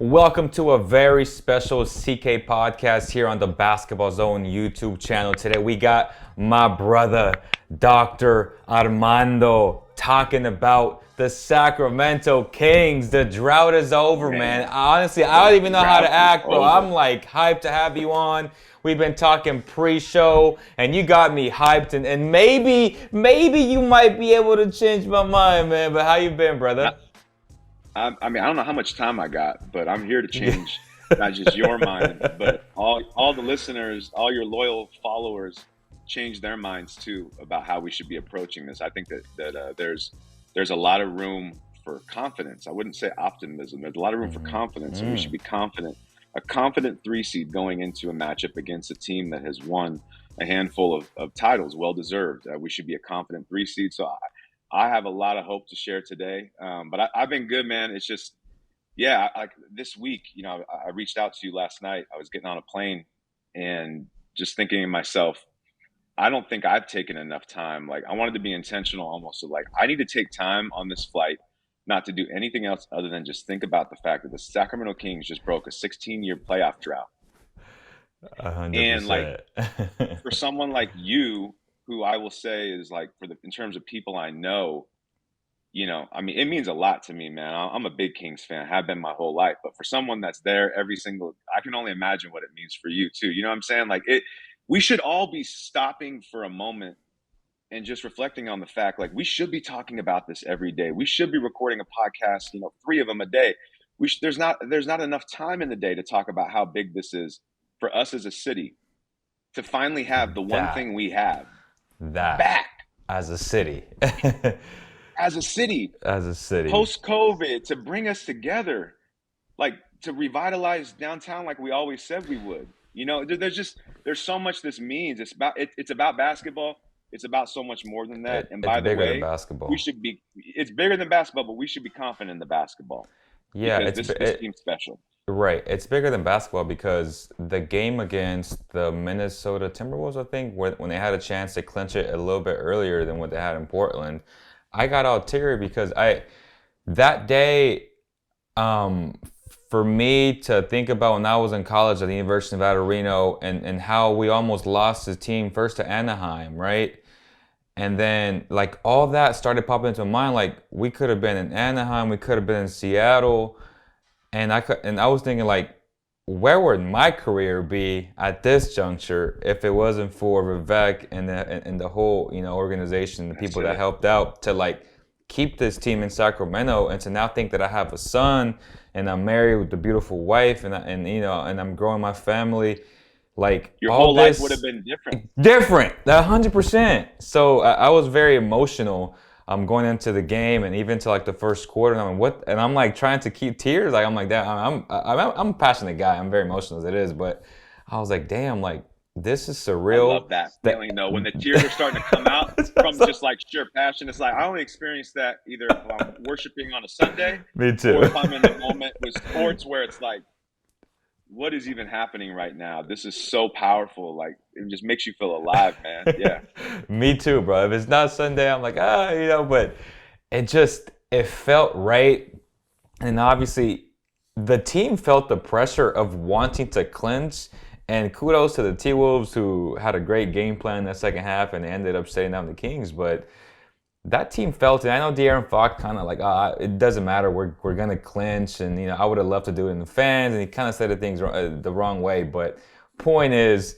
Welcome to a very special CK podcast here on the Basketball Zone YouTube channel. Today we got my brother, Dr. Armando, talking about the Sacramento Kings. The drought is over, man. Honestly, I don't even know how to act, bro. I'm like hyped to have you on. We've been talking pre-show, and you got me hyped, and maybe you might be able to change my mind, man. But how you been, brother? I mean, I don't know how much time I got, but I'm here to change not just your mind, but all the listeners, all your loyal followers, change their minds too about how we should be approaching this. I think that there's a lot of room for confidence. I wouldn't say optimism. There's a lot of room for confidence, and we should be confident. A confident 3 seed going into a matchup against a team that has won a handful of titles, well deserved. We should be a confident 3 seed. So I have a lot of hope to share today, but I've been good, man. It's just, yeah, this week, I reached out to you last night. I was getting on a plane and just thinking to myself, I don't think I've taken enough time. Like, I wanted to be intentional almost. So, like, I need to take time on this flight not to do anything else other than just think about the fact that the Sacramento Kings just broke a 16-year playoff drought. 100%. And, like, for someone like you, who I will say is like, in terms of people I know, I mean, it means a lot to me, man. I'm a big Kings fan, have been my whole life. But for someone that's there I can only imagine what it means for you too. You know what I'm saying? Like, we should all be stopping for a moment and just reflecting on the fact, like, we should be talking about this every day. We should be recording a podcast, 3 of them a day. There's not enough time in the day to talk about how big this is for us as a city to finally have the one thing we have. Back as a city. as a city post-COVID, to bring us together, like, to revitalize downtown like we always said we would. There's so much this means. It's about basketball. It's about so much more than that. And by the way, it's bigger than basketball, but we should be confident in the basketball. Yeah, because this team's special. Right. It's bigger than basketball because the game against the Minnesota Timberwolves, I think, when they had a chance to clinch it a little bit earlier than what they had in Portland, I got all teary because that day, for me to think about when I was in college at the University of Nevada, Reno, and how we almost lost the team first to Anaheim, right? And then, like, all that started popping into my mind. Like, we could have been in Anaheim, we could have been in Seattle. And I was thinking, like, where would my career be at this juncture if it wasn't for Vivek and the whole organization, the people that helped out to, like, keep this team in Sacramento, and to now think that I have a son and I'm married with a beautiful wife and I'm growing my family. Like, your whole life would have been different. 100%. So I was very emotional. I'm going into the game and even to, like, the first quarter, and I'm like trying to keep tears. Like, I'm like, damn, I'm a passionate guy. I'm very emotional as it is, but I was like, damn, like, this is surreal. I love that feeling though, when the tears are starting to come out from just like sheer passion. It's like, I only experience that either if I'm worshiping on a Sunday, me too, or if I'm in a moment with sports where it's like, what is even happening right now? This is so powerful. Like, it just makes you feel alive, man. Yeah. Me too, bro. If it's not Sunday, I'm like, but it felt right. And obviously the team felt the pressure of wanting to clinch, and kudos to the T-Wolves, who had a great game plan in the second half and they ended up shutting down the Kings. But that team felt it. I know De'Aaron Fox kind of like, it doesn't matter. We're gonna clinch, and I would have loved to do it in the fans, and he kind of said things the wrong way. But point is,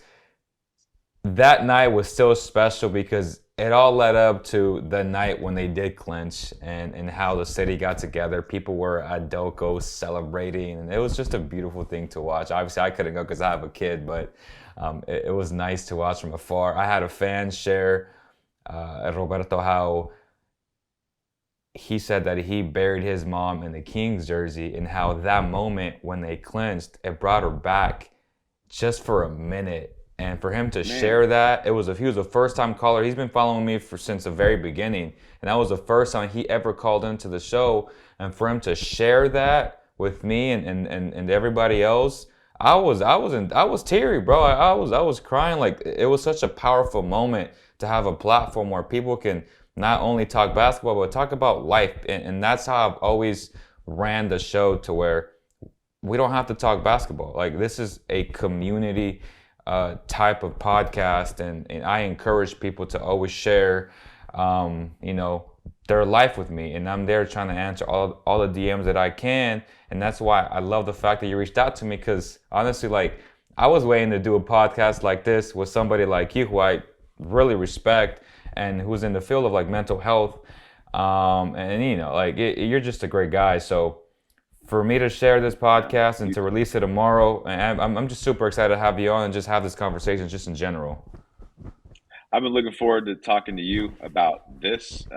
that night was still special because it all led up to the night when they did clinch, and how the city got together. People were at Delco celebrating, and it was just a beautiful thing to watch. Obviously, I couldn't go because I have a kid, but it was nice to watch from afar. I had a fan share. Roberto, how he said that he buried his mom in the Kings jersey, and how that moment when they clinched, it brought her back just for a minute. And for him to share that, he was a first-time caller. He's been following me since the very beginning, and that was the first time he ever called into the show. And for him to share that with me and everybody else, I was teary, bro. I was crying. Like, it was such a powerful moment to have a platform where people can not only talk basketball, but talk about life. And that's how I've always ran the show, to where we don't have to talk basketball. Like, this is a community type of podcast, and I encourage people to always share, you know, their life with me, and I'm there trying to answer all the DMs that I can, and that's why I love the fact that you reached out to me, because honestly, like, I was waiting to do a podcast like this with somebody like you, who I really respect and who's in the field of like mental health, and you know, like, you're just a great guy. So for me to share this Yeah. podcast and You, to release it tomorrow, and I'm just super excited to have you on and just have this conversation just in general. I've been looking forward to talking to you about this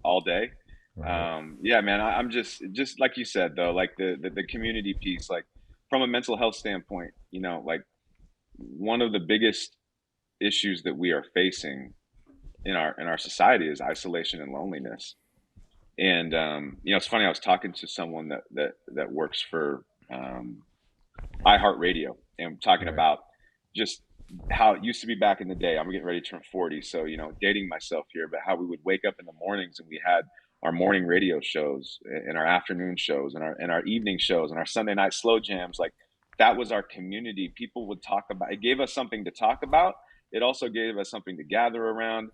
all day. Right. Yeah, man, I'm just like you said though, like the community piece, like from a mental health standpoint, you know, like one of the biggest issues that we are facing in our society is isolation and loneliness. And you know, it's funny. I was talking to someone that works for iHeartRadio, and talking Right. about just how it used to be back in the day. I'm getting ready to turn 40, so you know, dating myself here, but how we would wake up in the mornings and we had our morning radio shows and our afternoon shows and our evening shows and our Sunday night slow jams. Like, that was our community. People would talk about it, gave us something to talk about. It also gave us something to gather around.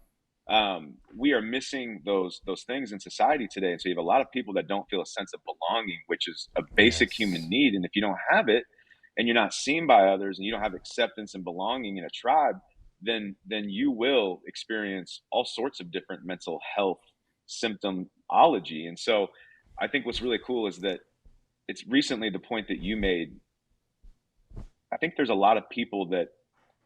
We are missing those things in society today, and so you have a lot of people that don't feel a sense of belonging, which is a basic human Yes. need. And if you don't have it, and you're not seen by others, and you don't have acceptance and belonging in a tribe, then you will experience all sorts of different mental health symptomology. And so I think what's really cool is that it's recently the point that you made. I think there's a lot of people that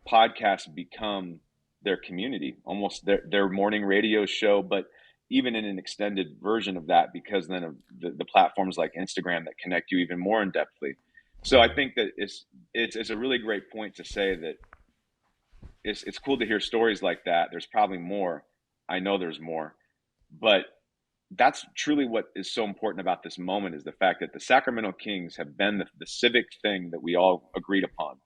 podcasts become their community, almost their morning radio show, but even in an extended version of that, because then of the platforms like Instagram that connect you even more in depthly. So I Right. think that it's a really great point to say that it's cool to hear stories like that. There's probably more. I know there's more, but that's truly what is so important about this moment, is the fact that the Sacramento Kings have been the civic thing that we all agreed upon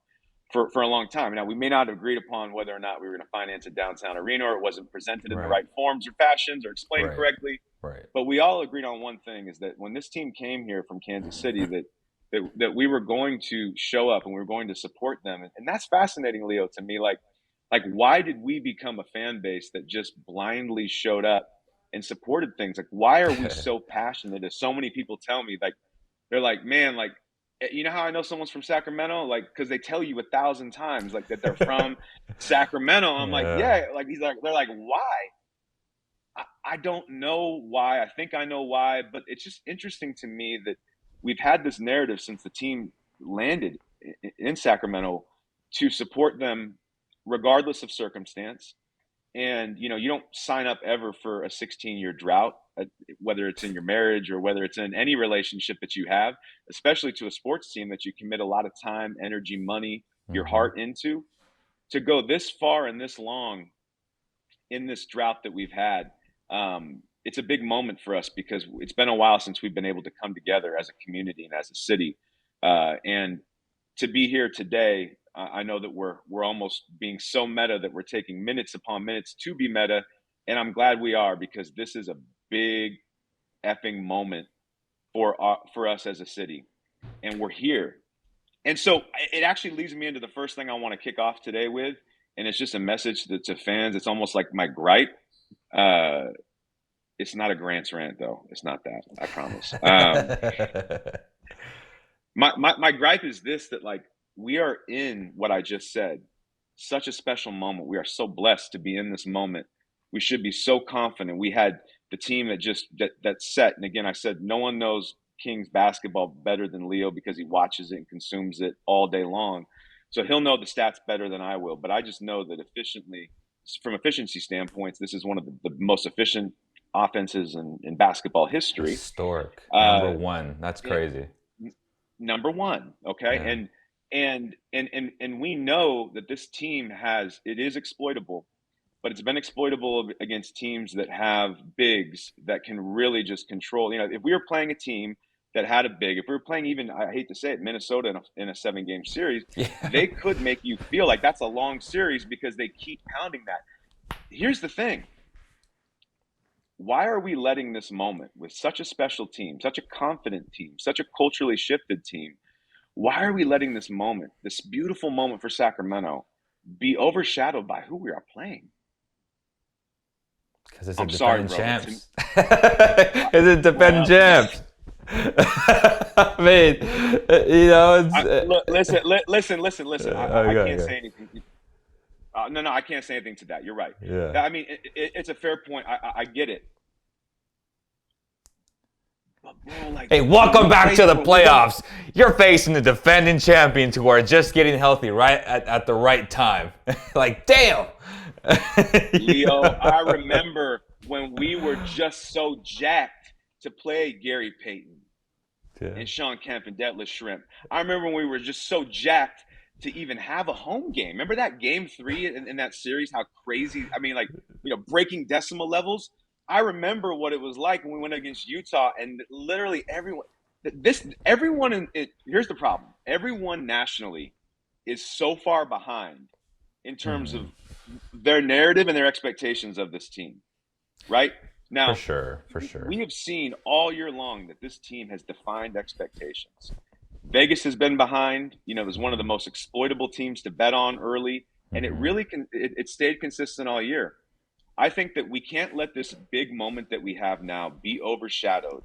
for a long time. Now, we may not have agreed upon whether or not we were going to finance a downtown arena, or it wasn't presented in the Right. right forms or fashions or explained Right. correctly. Right. But we all agreed on one thing, is that when this team came here from Kansas City, that we were going to show up and we were going to support them. And that's fascinating, Leo, to me. Like, why did we become a fan base that just blindly showed up and supported things? Like, why are we so passionate? As so many people tell me, like, they're like, man, like, you know how I know someone's from Sacramento? Like, because they tell you 1,000 times, like, that they're from Sacramento. I'm like, Yeah. yeah. Like, they're like, why? I don't know why. I think I know why, but it's just interesting to me that we've had this narrative since the team landed in Sacramento to support them regardless of circumstance. And you know, you don't sign up ever for a 16-year drought, whether it's in your marriage or whether it's in any relationship that you have, especially to a sports team that you commit a lot of time, energy, money, your Hmm. heart into. To go this far and this long in this drought that we've had, it's a big moment for us, because it's been a while since we've been able to come together as a community and as a city. And to be here today, I know that we're almost being so meta that we're taking minutes upon minutes to be meta, and I'm glad we are, because this is a big effing moment for us as a city, and we're here. And so it actually leads me into the first thing I want to kick off today with, and it's just a message to fans. It's almost like my gripe. Uh, it's not a Grant's rant, though. It's not that. I promise. My gripe is this: that, like, we are in what I just said, such a special moment. We are so blessed to be in this moment. We should be so confident. We had the team that set. And again, I said no one knows Kings basketball better than Leo, because he watches it and consumes it all day long. So he'll know the stats better than I will. But I just know that efficiently, from efficiency standpoints, this is one of the most efficient offenses in basketball history. Historic. Number Uh, one. That's it, crazy. Number one, okay, Yeah. and we know that this team it is exploitable, but it's been exploitable against teams that have bigs that can really just control. You know, if we were playing a team that had a big, if we were playing, even, I hate to say it, Minnesota in a 7 game series, Yeah. they could make you feel like that's a long series because they keep pounding that. Here's the thing: why are we letting this moment with such a special team, such a confident team, such a culturally shifted team? Why are we letting this moment, this beautiful moment for Sacramento, be overshadowed by who we are playing? Because it's a I'm sorry, defending bro. champs. It's a defending Well, champs. I mean, it's. listen. I Okay, can't okay. say anything. No, I can't say anything to that. You're right. Yeah. I mean, it's a fair point. I get it. But bro, like Hey, welcome back to the playoffs. You're facing the defending champions who are just getting healthy right at the right time. Like, damn. Leo, I remember when we were just so jacked to play Gary Payton Yeah. and Sean Kemp and Detlef Shrimp. I remember when we were just so jacked to even have a home game. Remember that game 3 in that series? How crazy! I mean, like, breaking decimal levels. I remember what it was like when we went against Utah, and literally everyone here's the problem: everyone nationally is so far behind in terms of Mhm. their narrative and their expectations of this team. Right For now, sure, for sure. we have seen all year long that this team has defined expectations. Vegas has been behind. It was one of the most exploitable teams to bet on early, and it Hmm. really it stayed consistent all year. I think that we can't let this big moment that we have now be overshadowed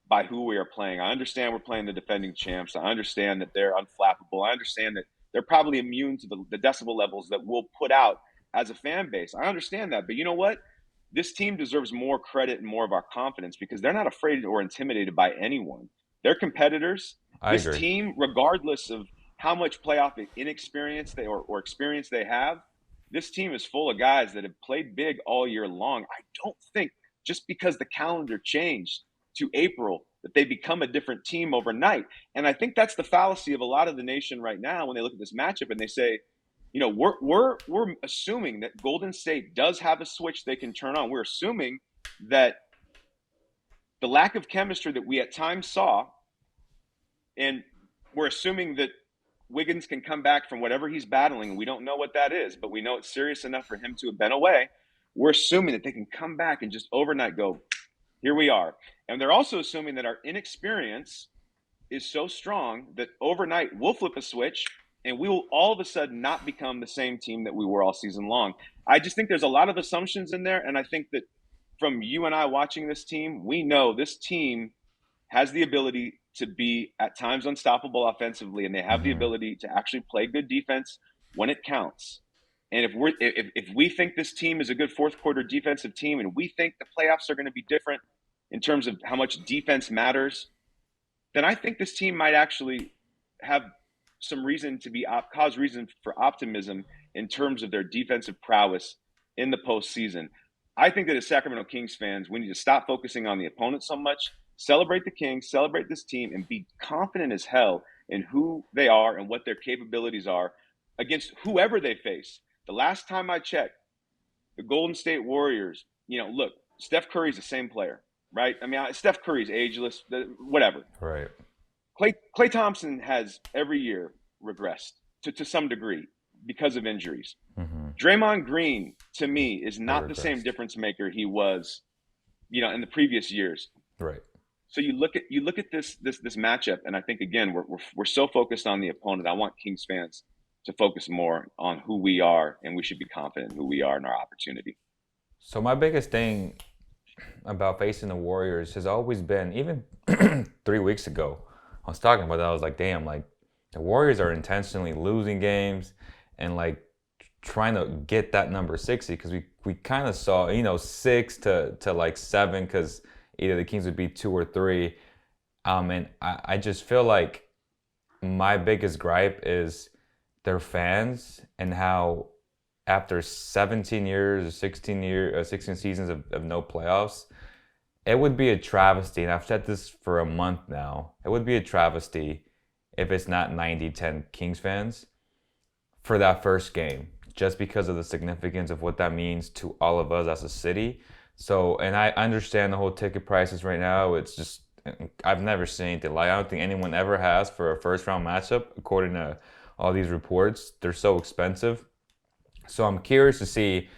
by who we are playing. I understand we're playing the defending champs. I understand that they're unflappable. I understand that they're probably immune to the decibel levels that we'll put out as a fan base. I understand that. But you know what? This team deserves more credit and more of our confidence because they're not afraid or intimidated by anyone. They're competitors. I This agree. team, regardless of how much playoff inexperience or experience they have, this team is full of guys that have played big all year long. I don't think just because the calendar changed to April that they become a different team overnight. And I think that's the fallacy of a lot of the nation right now when they look at this matchup and they say, we're assuming that Golden State does have a switch they can turn on. We're assuming that the lack of chemistry that we at times saw, and we're assuming that Wiggins can come back from whatever he's battling, and we don't know what that is, but we know it's serious enough for him to have been away. We're assuming that they can come back and just overnight go, here we are. And they're also assuming that our inexperience is so strong that overnight we'll flip a switch and we will all of a sudden not become the same team that we were all season long. I just think there's a lot of assumptions in there. And I think that from you and I watching this team, we know this team has the ability to be at times unstoppable offensively, and they have the Hmm. ability to actually play good defense when it counts. And if we think this team is a good fourth quarter defensive team, and we think the playoffs are going to be different in terms of how much defense matters, then I think this team might actually have some reason to be cause reason for optimism in terms of their defensive prowess in the postseason. I think that as Sacramento Kings fans, we need to stop focusing on the opponent so much, celebrate the Kings, celebrate this team, and be confident as hell in who they are and what their capabilities are against whoever they face. The last time I checked, the Golden State Warriors, look, Steph Curry's the same player, right? I mean, Steph Curry's ageless, whatever. Right. Clay Thompson has every year regressed to some degree because of injuries. Hmm. Draymond Green, to me, is Very not the same regressed. difference maker he was, in the previous years. Right. So you look at this matchup, and I think again we're so focused on the opponent. I want Kings fans to focus more on who we are, and we should be confident in who we are and our opportunity. So my biggest thing about facing the Warriors has always been, even 3 weeks ago, I was talking about that. I was like, damn, like the Warriors are intentionally losing games and like trying to get that number 60 because we kind of saw, 6 to like 7 because either the Kings would be 2 or 3. And I just feel like my biggest gripe is their fans and how after 17 years or 16 seasons of no playoffs, it would be a travesty, and I've said this for a month now. It would be a travesty if it's not 90-10 Kings fans for that first game, just because of the significance of what that means to all of us as a city. So, and I understand the whole ticket prices right now. It's just, I've never seen anything like, I don't think anyone ever has for a first round matchup, according to all these reports. They're so expensive. So I'm curious to see,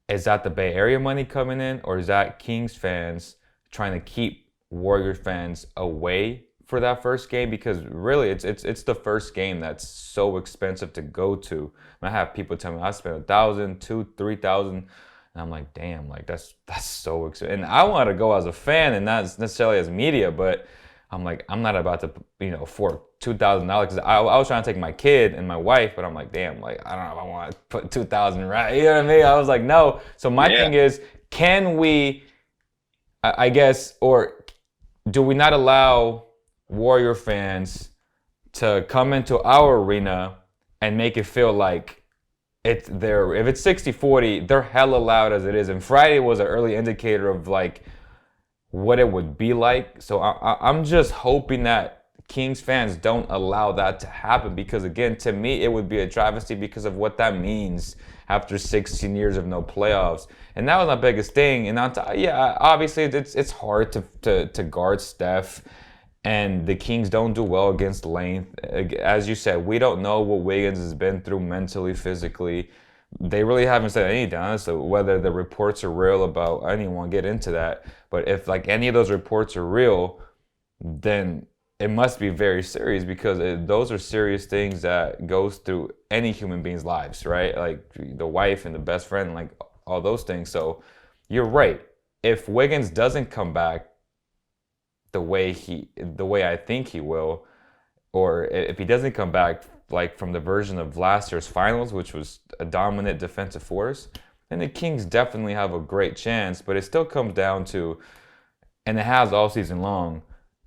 is that the Bay Area money coming in, or is that Kings fans trying to keep Warrior fans away for that first game because really it's the first game that's so expensive to go to. And I have people tell me I spent 1,000, 2, 3,000, and I'm like, damn, like that's so expensive. And I want to go as a fan and not necessarily as media, but I'm like, I'm not about to, for $2,000. I was trying to take my kid and my wife, but I'm like, damn, like I don't know if I want to put 2,000 right. You know what I mean? I was like, no. So my Yeah. thing is, can we? I guess, or do we not allow Warrior fans to come into our arena and make it feel like it's there? If it's 60-40, they're hella loud as it is. And Friday was an early indicator of like what it would be like. So I'm just hoping that Kings fans don't allow that to happen because, again, to me, it would be a travesty because of what that means after 16 years of no playoffs. And that was my biggest thing. And yeah, obviously it's hard to guard Steph. And the Kings don't do well against length. As you said, we don't know what Wiggins has been through mentally, physically. They really haven't said anything, honestly, whether the reports are real about, I didn't want to get into that. But if like any of those reports are real, then it must be very serious because those are serious things that goes through any human being's lives, right? Like the wife and the best friend, like all those things. So you're right. If Wiggins doesn't come back the way I think he will, or if he doesn't come back like from the version of last year's finals, which was a dominant defensive force, then the Kings definitely have a great chance. But it still comes down to, and it has all season long,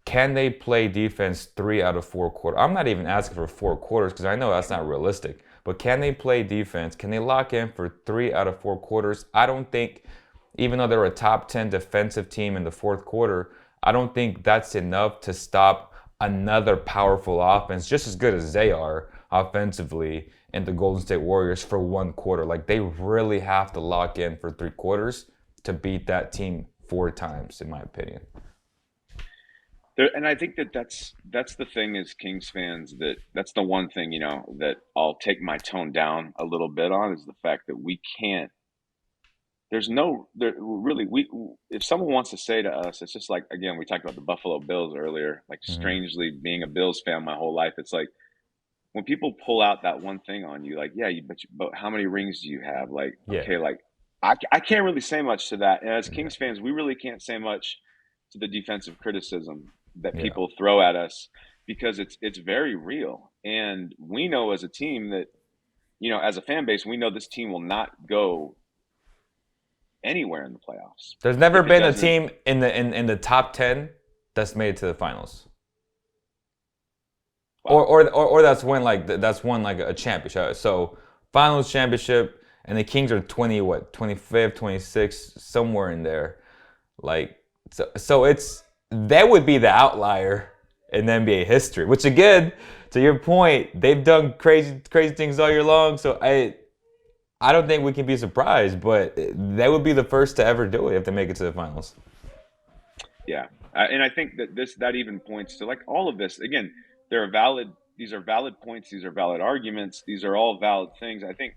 can they play defense 3 out of 4 quarters? I'm not even asking for 4 quarters because I know that's not realistic. But can they play defense? Can they lock in for 3 out of 4 quarters? I don't think, even though they're a top 10 defensive team in the fourth quarter, I don't think that's enough to stop another powerful offense, just as good as they are offensively, in the Golden State Warriors for 1 quarter. Like they really have to lock in for 3 quarters to beat that team 4 times, in my opinion. And I think that that's the thing as Kings fans, that's the one thing, that I'll take my tone down a little bit on, is the fact that we can't. There's no there really we if someone wants to say to us, it's just like, again, we talked about the Buffalo Bills earlier. Like, Mm-hmm. strangely, being a Bills fan my whole life, it's like when people pull out that one thing on you, like, yeah, but how many rings do you have? Like, Yeah, okay, like I can't really say much to that. And as yeah, Kings fans, we really can't say much to the defensive criticism that yeah. people throw at us, because it's very real. And we know as a team that, as a fan base, we know this team will not go anywhere in the playoffs There's never if it been a doesn't. team in the top 10 that's made it to the finals. Or, Wow. or, or, or that's won like a championship. So finals championship, and the Kings are 20, what, 25th, 26th, somewhere in there. Like, so it's, that would be the outlier in NBA history. Which, again, to your point, they've done crazy things all year long. So I don't think we can be surprised, but they would be the first to ever do it if they make it to the finals. Yeah, and I think that that even points to, like, all of this. Again, there are valid. These are valid points. These are valid arguments. These are all valid things. I think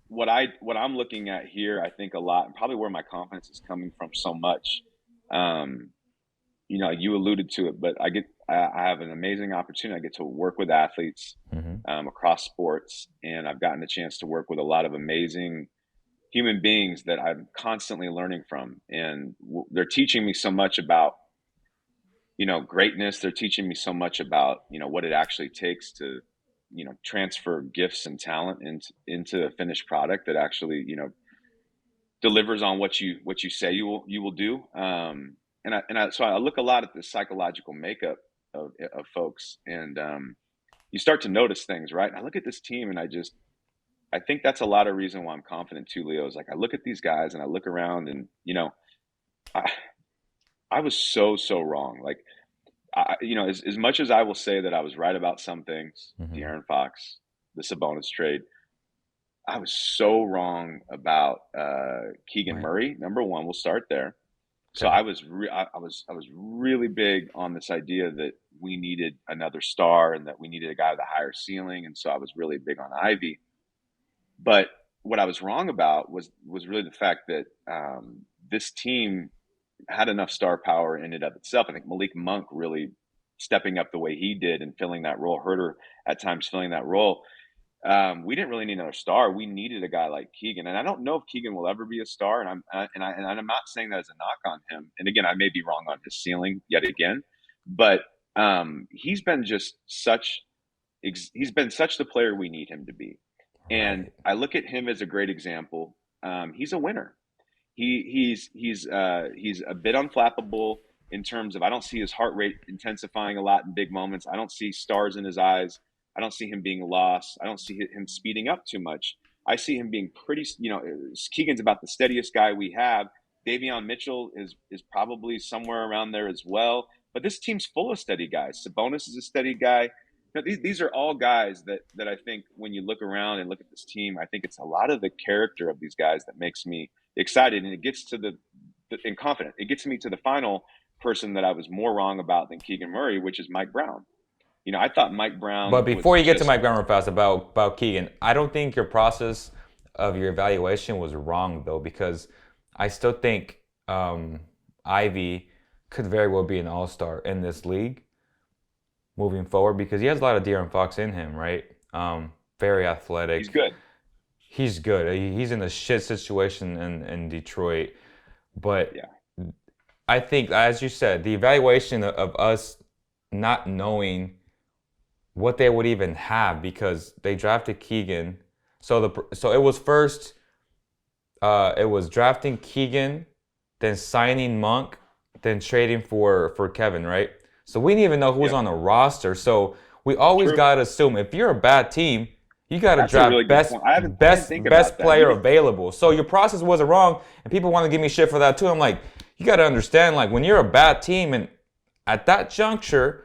what I'm looking at here, I think a lot, and probably where my confidence is coming from so much. Um, you alluded to it, but I have an amazing opportunity. I get to work with athletes Mm-hmm. across sports, and I've gotten a chance to work with a lot of amazing human beings that I'm constantly learning from, and they're teaching me so much about, greatness. They're teaching me so much about, what it actually takes to, transfer gifts and talent into a finished product that actually, delivers on what you say you will do. So I look a lot at the psychological makeup of folks, and you start to notice things, right? And I look at this team, and I think that's a lot of reason why I'm confident too, Leo. Is like, I look at these guys and I look around, and I I was so wrong. Like, as much as I will say that I was right about some things, Mm-hmm. De'Aaron Fox, the Sabonis trade, I was so wrong about Keegan Right. Murray. Number one, we'll start there. So Okay. I was really big on this idea that we needed another star and that we needed a guy with a higher ceiling, and so I was really big on Ivy. But what I was wrong about was really the fact that this team had enough star power in and of itself. I think Malik Monk really stepping up the way he did and filling that role, Herter at times filling that role. We didn't really need another star. We needed a guy like Keegan, and I don't know if Keegan will ever be a star. And I'm not saying that as a knock on him. And again, I may be wrong on his ceiling yet again, but he's been just such he's been such the player we need him to be. And Right. I look at him as a great example. He's a winner. He's a bit unflappable in terms of I don't see his heart rate intensifying a lot in big moments. I don't see stars in his eyes. I don't see him being lost. I don't see him speeding up too much. I see him being pretty. Keegan's about the steadiest guy we have. Davion Mitchell is probably somewhere around there as well. But this team's full of steady guys. Sabonis is a steady guy. These are all guys that I think when you look around and look at this team, I think it's a lot of the character of these guys that makes me excited, and it gets to and confident. It gets me to the final person that I was more wrong about than Keegan Murray, which is Mike Brown. I thought Mike But Brown was before you get to just Mike Brown real fast about Keegan, I don't think your process of your evaluation was wrong though, because I still think Ivy could very well be an all-star in this league moving forward because he has a lot of De'Aaron Fox in him, right? Very he's athletic. good. He's good. He's in a shit situation in Detroit, but Yeah, I think, as you said, the evaluation of us not knowing what they would even have because they drafted Keegan. So it was first, it was drafting Keegan, then signing Monk, then trading for Kevin, right? So we didn't even know who was yeah, on the roster. So we always true. gotta assume if you're a bad team, you gotta That's a really draft good best point. I didn't best think best about that. You player didn't. available. So your process wasn't wrong, and people want to give me shit for that too. I'm like, you gotta understand, like when you're a bad team, and at that juncture,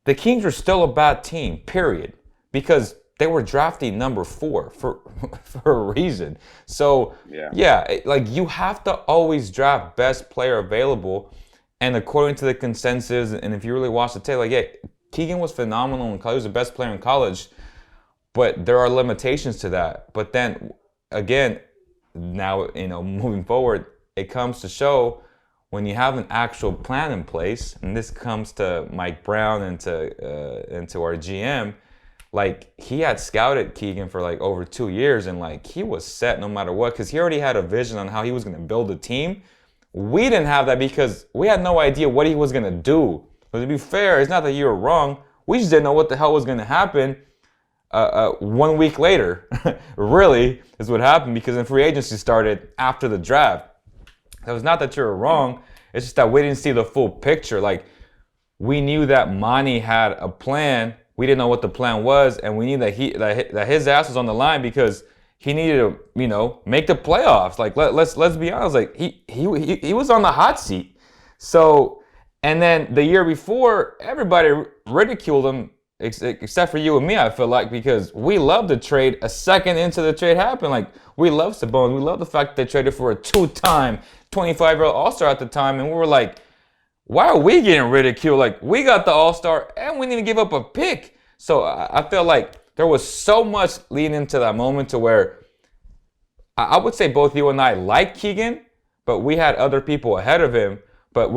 the Kings were still a bad team, period, because they were drafting number 4 for for a reason. So Yeah, yeah, like you have to always draft best player available, and according to the consensus, and if you really watch the tape, like yeah, Keegan was phenomenal in college. He was the best player in college, but there are limitations to that. But then again, now moving forward, it comes to show when you have an actual plan in place, and this comes to Mike Brown and to our GM, like he had scouted Keegan for like over 2 years, and like he was set no matter what because he already had a vision on how he was going to build a team. We didn't have that because we had no idea what he was going to do. But to be fair, it's not that you were wrong. We just didn't know what the hell was going to happen 1 week later, really, is what happened because then free agency started after the draft. So it's not that you're wrong. It's just that we didn't see the full picture. Like, we knew that Monty had a plan. We didn't know what the plan was, and we knew that his ass was on the line because he needed to, make the playoffs. Like, let's be honest. Like, he was on the hot seat. So, and then the year before, everybody ridiculed him except for you and me, I feel like, because we love the trade a second into the trade happened. Like, we love Sabonis. We love the fact that they traded for a 2-time 25-year-old All-Star at the time. And we were like, why are we getting ridiculed? Like, we got the All-Star and we didn't give up a pick. So I feel like there was so much leading into that moment to where I would say both you and I like Keegan, but we had other people ahead of him. But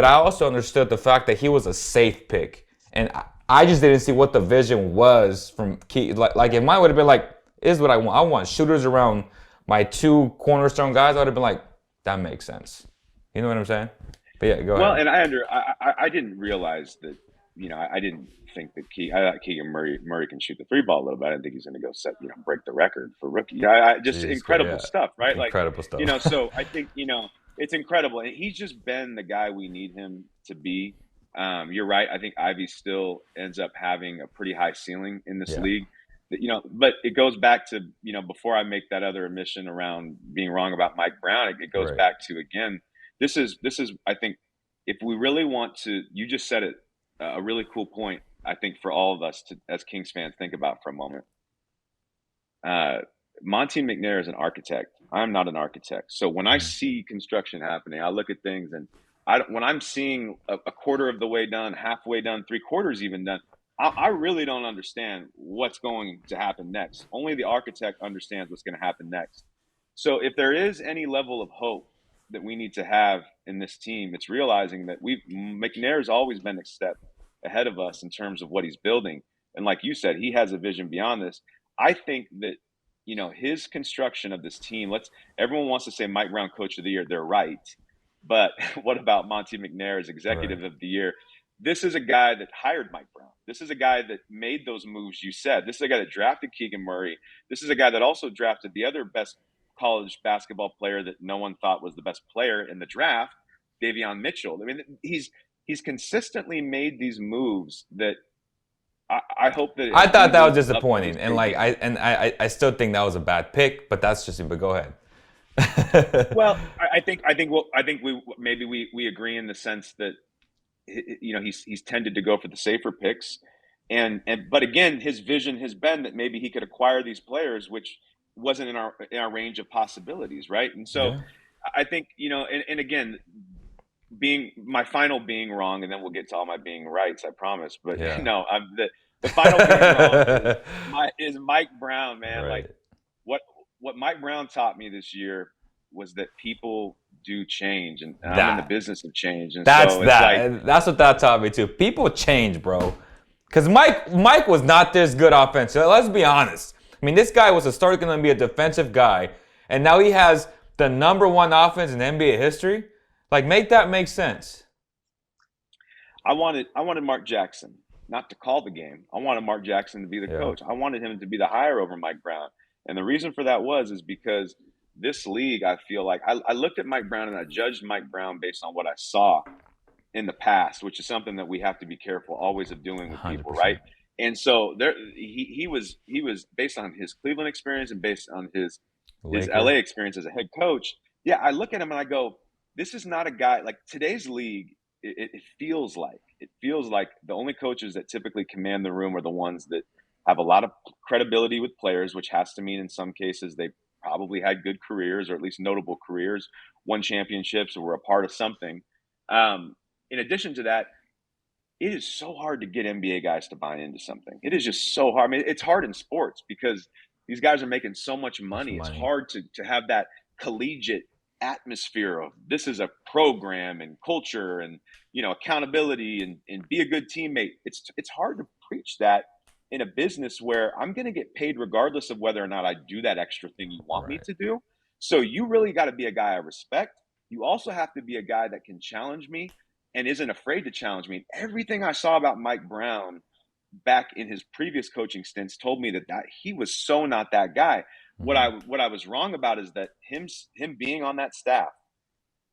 I also understood the fact that he was a safe pick. And I just didn't see what the vision was from Key. Like if mine would have been like, "This is what I want. I want shooters around my 2 cornerstone guys." I would have been like, "That makes sense." You know what I'm saying? But yeah, go well, ahead. and I didn't realize that. I didn't think that I thought Keegan Murray can shoot the three ball a little bit. I didn't think he's going to go break the record for rookie. Just Jeez, incredible yeah, stuff, right? Like, incredible stuff. so I think it's incredible, and he's just been the guy we need him to be. You're right. I think Ivy still ends up having a pretty high ceiling in this Yeah, league. But it goes back to before I make that other admission around being wrong about Mike Brown. It goes right. back to again. This is I think if we really want to, you just said it, a really cool point. I think for all of us to, as Kings fans, think about for a moment. Uh, Monty McNair is an architect. I'm not an architect. So when I Mm. see construction happening, I look at things and when I'm seeing a quarter of the way done, halfway done, 3/4 even done, I really don't understand what's going to happen next. Only the architect understands what's going to happen next. So if there is any level of hope that we need to have in this team, it's realizing that McNair's always been a step ahead of us in terms of what he's building. And like you said, he has a vision beyond this. I think that, his construction of this team, everyone wants to say Mike Brown coach of the year. They're right. But what about Monty McNair as Right. executive of the year? This is a guy that hired Mike Brown. This is a guy that made those moves you said. This is a guy that drafted Keegan Murray. This is a guy that also drafted the other best college basketball player that no one thought was the best player in the draft, Davion Mitchell. I mean, he's consistently made these moves that I hope that I if he thought that was moves up to disappointing, these and big like games. I still think that was a bad pick, but that's just. But go ahead. Well, I think we maybe we agree in the sense that he's tended to go for the safer picks, and but again, his vision has been that maybe he could acquire these players, which wasn't in our range of possibilities, right? And so Yeah. I think and again, being wrong, and then we'll get to all my being rights, I promise. But Yeah. no, the final being wrong is Mike Brown, man. Like Right. what what Mike Brown taught me this year was that people do change, and I'm in the That. business of change, and That's so it's that. like And that's what that taught me too. People change, bro. Because Mike was not this good offensive. Let's be honest. I mean, this guy was historically going to be a defensive guy, and now he has the number one offense in NBA history. Like, make that make sense. I wanted Mark Jackson not to call the game. I wanted Mark Jackson to be the Yeah. coach. I wanted him to be the hire over Mike Brown. And the reason for that is because this league, I feel like I looked at Mike Brown and I judged Mike Brown based on what I saw in the past, which is something that we have to be careful always of doing with people, right? 100%. And so he was based on his Cleveland experience and based on his LA Laker. experience as a head coach. Yeah, I look at him and I go, this is not a guy like today's league. It feels like the only coaches that typically command the room are the ones that have a lot of credibility with players, which has to mean in some cases they probably had good careers or at least notable careers, won championships or were a part of something. Um, in addition to that, it is so hard to get NBA guys to buy into something. It is just so hard. I mean, it's hard in sports because these guys are making so much Much money. It's money. hard to have that collegiate atmosphere of this is a program and culture and accountability and be a good teammate. It's hard to preach that in a business where I'm going to get paid regardless of whether or not I do that extra thing you want me Right. to do. So you really got to be a guy I respect. You also have to be a guy that can challenge me and isn't afraid to challenge me. Everything I saw about Mike Brown back in his previous coaching stints told me that he was so not that guy. What I Hmm. what I was wrong about is that him being on that staff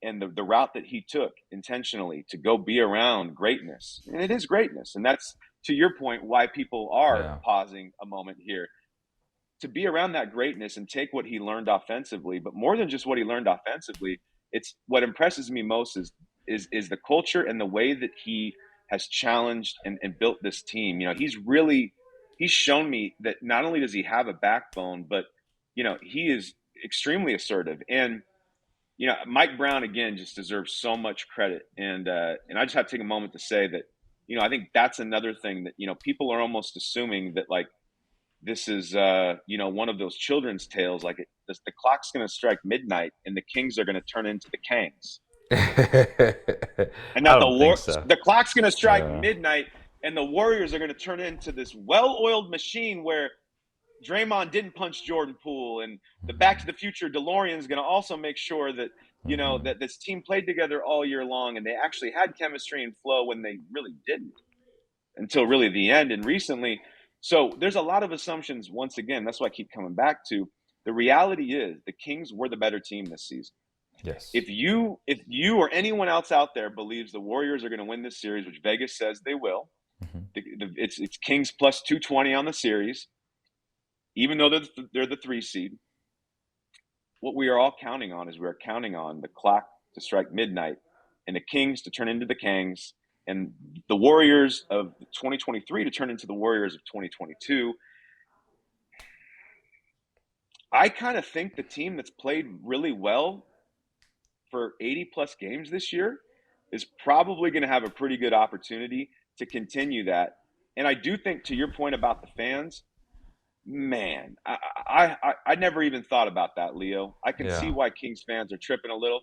and the route that he took intentionally to go be around greatness, and it is greatness, and that's to your point why people are Yeah. pausing a moment here to be around that greatness and take what he learned offensively, but more than just what he learned offensively, it's what impresses me most is the culture and the way that he has challenged and built this team. He's shown me that not only does he have a backbone, but he is extremely assertive. And Mike Brown again just deserves so much credit. And I just have to take a moment to say that I think that's another thing that people are almost assuming that like this is one of those children's tales like the clock's going to strike midnight and the Kings are going to turn into the Kangs, and I that don't think so. the clock's going to strike Yeah. midnight and the Warriors are going to turn into this well-oiled machine where Draymond didn't punch Jordan Poole, and the Back to the Future DeLorean is going to also make sure that Hmm. that this team played together all year long and they actually had chemistry and flow when they really didn't until really the end and recently. So there's a lot of assumptions. Once again, that's why I keep coming back to the reality is the Kings were the better team this season. Yes. If you or anyone else out there believes the Warriors are going to win this series, which Vegas says they will, Hmm. it's Kings plus 220 on the series, even though they're the 3 seed. What we are all counting on is we're counting on the clock to strike midnight and the Kings to turn into the Kangs and the Warriors of 2023 to turn into the Warriors of 2022. I kind of think the team that's played really well for 80 plus games this year is probably going to have a pretty good opportunity to continue that. And I do think, to your point about the fans, man, I never even thought about that, Leo. I can see Yeah. why Kings fans are tripping a little.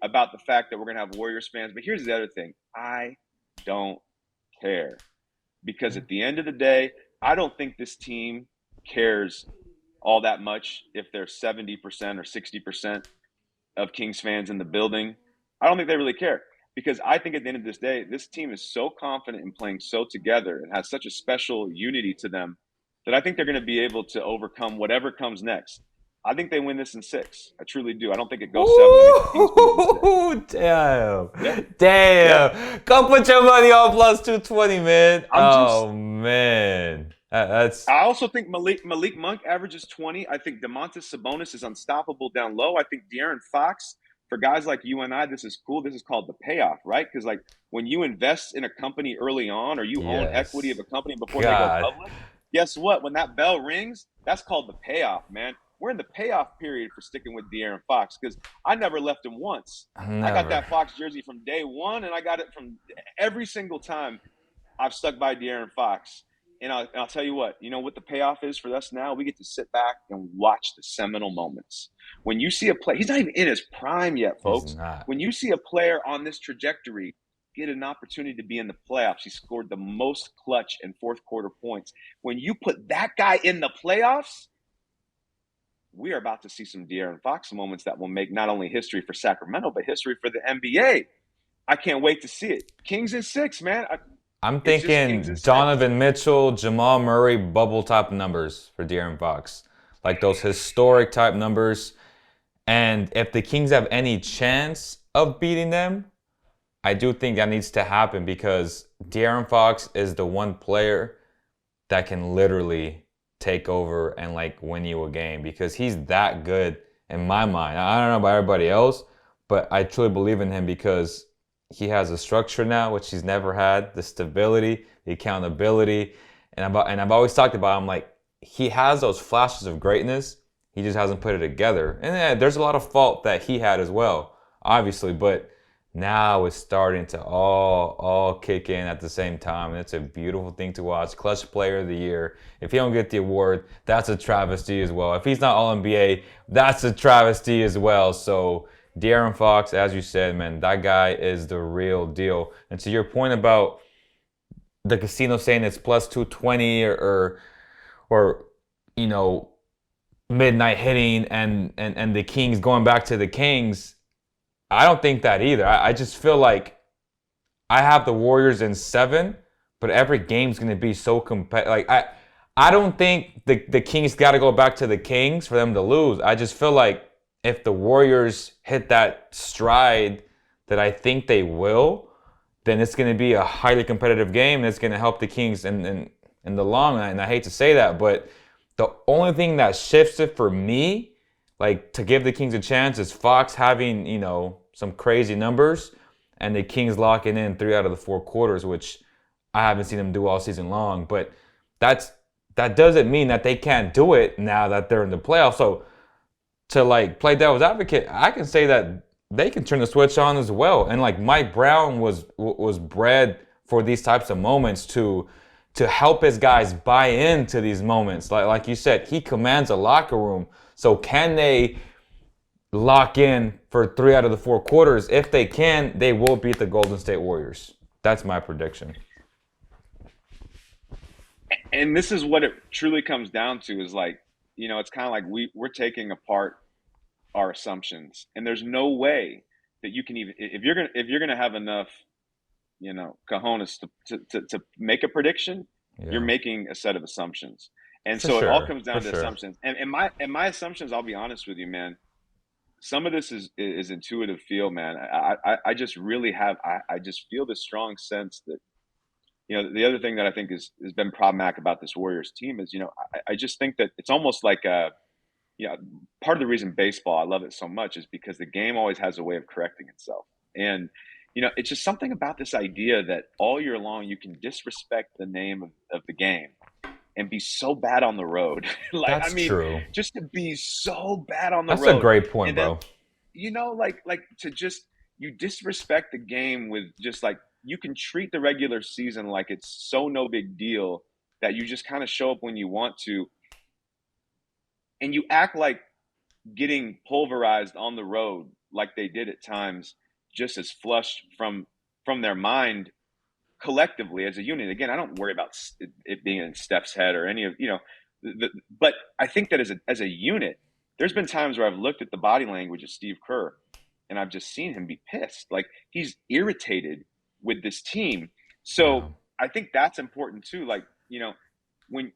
about the fact that we're going to have Warriors fans. But here's the other thing. I don't care because at the end of the day, I don't think this team cares all that much if there's 70% or 60% of Kings fans in the building. I don't think they really care because I think at the end of this day, this team is so confident in playing so together and has such a special unity to them that I think they're going to be able to overcome whatever comes next. I think they win this in six. I truly do. I don't think it goes seven. I think the Kings win it in six. Ooh, damn. Yeah, yeah. Damn. Come put your money on plus 220, man. I'm just Oh, man. That's. I also think Malik Monk averages 20. I think Domantas Sabonis is unstoppable down low. I think De'Aaron Fox, for guys like you and I, this is cool. This is called the payoff, right? Because like when you invest in a company early on or you own equity Yes. of a company before they go God. public, guess what? When that bell rings, that's called the payoff, man. We're in the payoff period for sticking with De'Aaron Fox because I never left him once. I got Never. that Fox jersey from day one, and I got it from every single time I've stuck by De'Aaron Fox. And I'll tell you what, you know what the payoff is for us now? We get to sit back and watch the seminal moments. When you see a player, he's not even in his prime yet, He's folks. not. When you see a player on this trajectory get an opportunity to be in the playoffs, he scored the most clutch and fourth quarter points. When you put that guy in the playoffs, we are about to see some De'Aaron Fox moments that will make not only history for Sacramento, but history for the NBA. I can't wait to see it. Kings in six, man. I'm It's just Kings in thinking six. Donovan Mitchell, Jamal Murray, bubble type numbers for De'Aaron Fox. Like those historic type numbers. And if the Kings have any chance of beating them, I do think that needs to happen because De'Aaron Fox is the one player that can literally take over and like win you a game because he's that good in my mind. I don't know about everybody else, but I truly believe in him because he has a structure now which he's never had, the stability, the accountability, and I've always talked about him like he has those flashes of greatness. He just hasn't put it together. And yeah, there's a lot of fault that he had as well, obviously, but now it's starting to all kick in at the same time, and it's a beautiful thing to watch. Clutch Player of the Year. If he don't get the award, that's a travesty as well. If he's not All NBA, that's a travesty as well. So De'Aaron Fox, as you said, man, that guy is the real deal. And to your point about the casino saying it's plus 220 or you know midnight hitting and the Kings going back to the Kings. I don't think that either. I just feel like I have the Warriors in seven, but every game's going to be so competitive. Like I don't think the Kings got to go back to the Kings for them to lose. I just feel like if the Warriors hit that stride that I think they will, then it's going to be a highly competitive game and it's going to help the Kings in the long run. And I hate to say that, but the only thing that shifts it for me, like to give the Kings a chance, is Fox having, some crazy numbers and the Kings locking in 3 out of the 4 quarters, which I haven't seen them do all season long. But that doesn't mean that they can't do it now that they're in the playoffs. So to like play devil's advocate, I can say that they can turn the switch on as well. And like Mike Brown was bred for these types of moments to help his guys buy into these moments. Like you said, he commands a locker room. So can they lock in for 3 out of the 4 quarters? If they can, they will beat the Golden State Warriors. That's my prediction. And this is what it truly comes down to is like, it's kind of like we're taking apart our assumptions. And there's no way that you can even if you're gonna have enough, cojones to make a prediction, you're Yeah, making a set of assumptions. And for so it all sure, comes for down to sure. assumptions. And my assumptions, I'll be honest with you, man, some of this is intuitive feel, man. I just really have I just feel this strong sense that the other thing that I think has been problematic about this Warriors team is I just think that it's almost like part of the reason baseball I love it so much is because the game always has a way of correcting itself. And it's just something about this idea that all year long you can disrespect the name of the game and be so bad on the road. Like, I That's mean, true. just to be so bad on the That's a road. great point, And then, bro. like to just you disrespect the game with just like you can treat the regular season like it's so no big deal that you just kind of show up when you want to and you act like getting pulverized on the road like they did at times, just as flushed from their mind collectively as a unit. Again, I don't worry about it being in Steph's head or any of but I think that as a unit, there's been times where I've looked at the body language of Steve Kerr, and I've just seen him be pissed, like he's irritated with this team. Yeah. So I think that's important too. Like when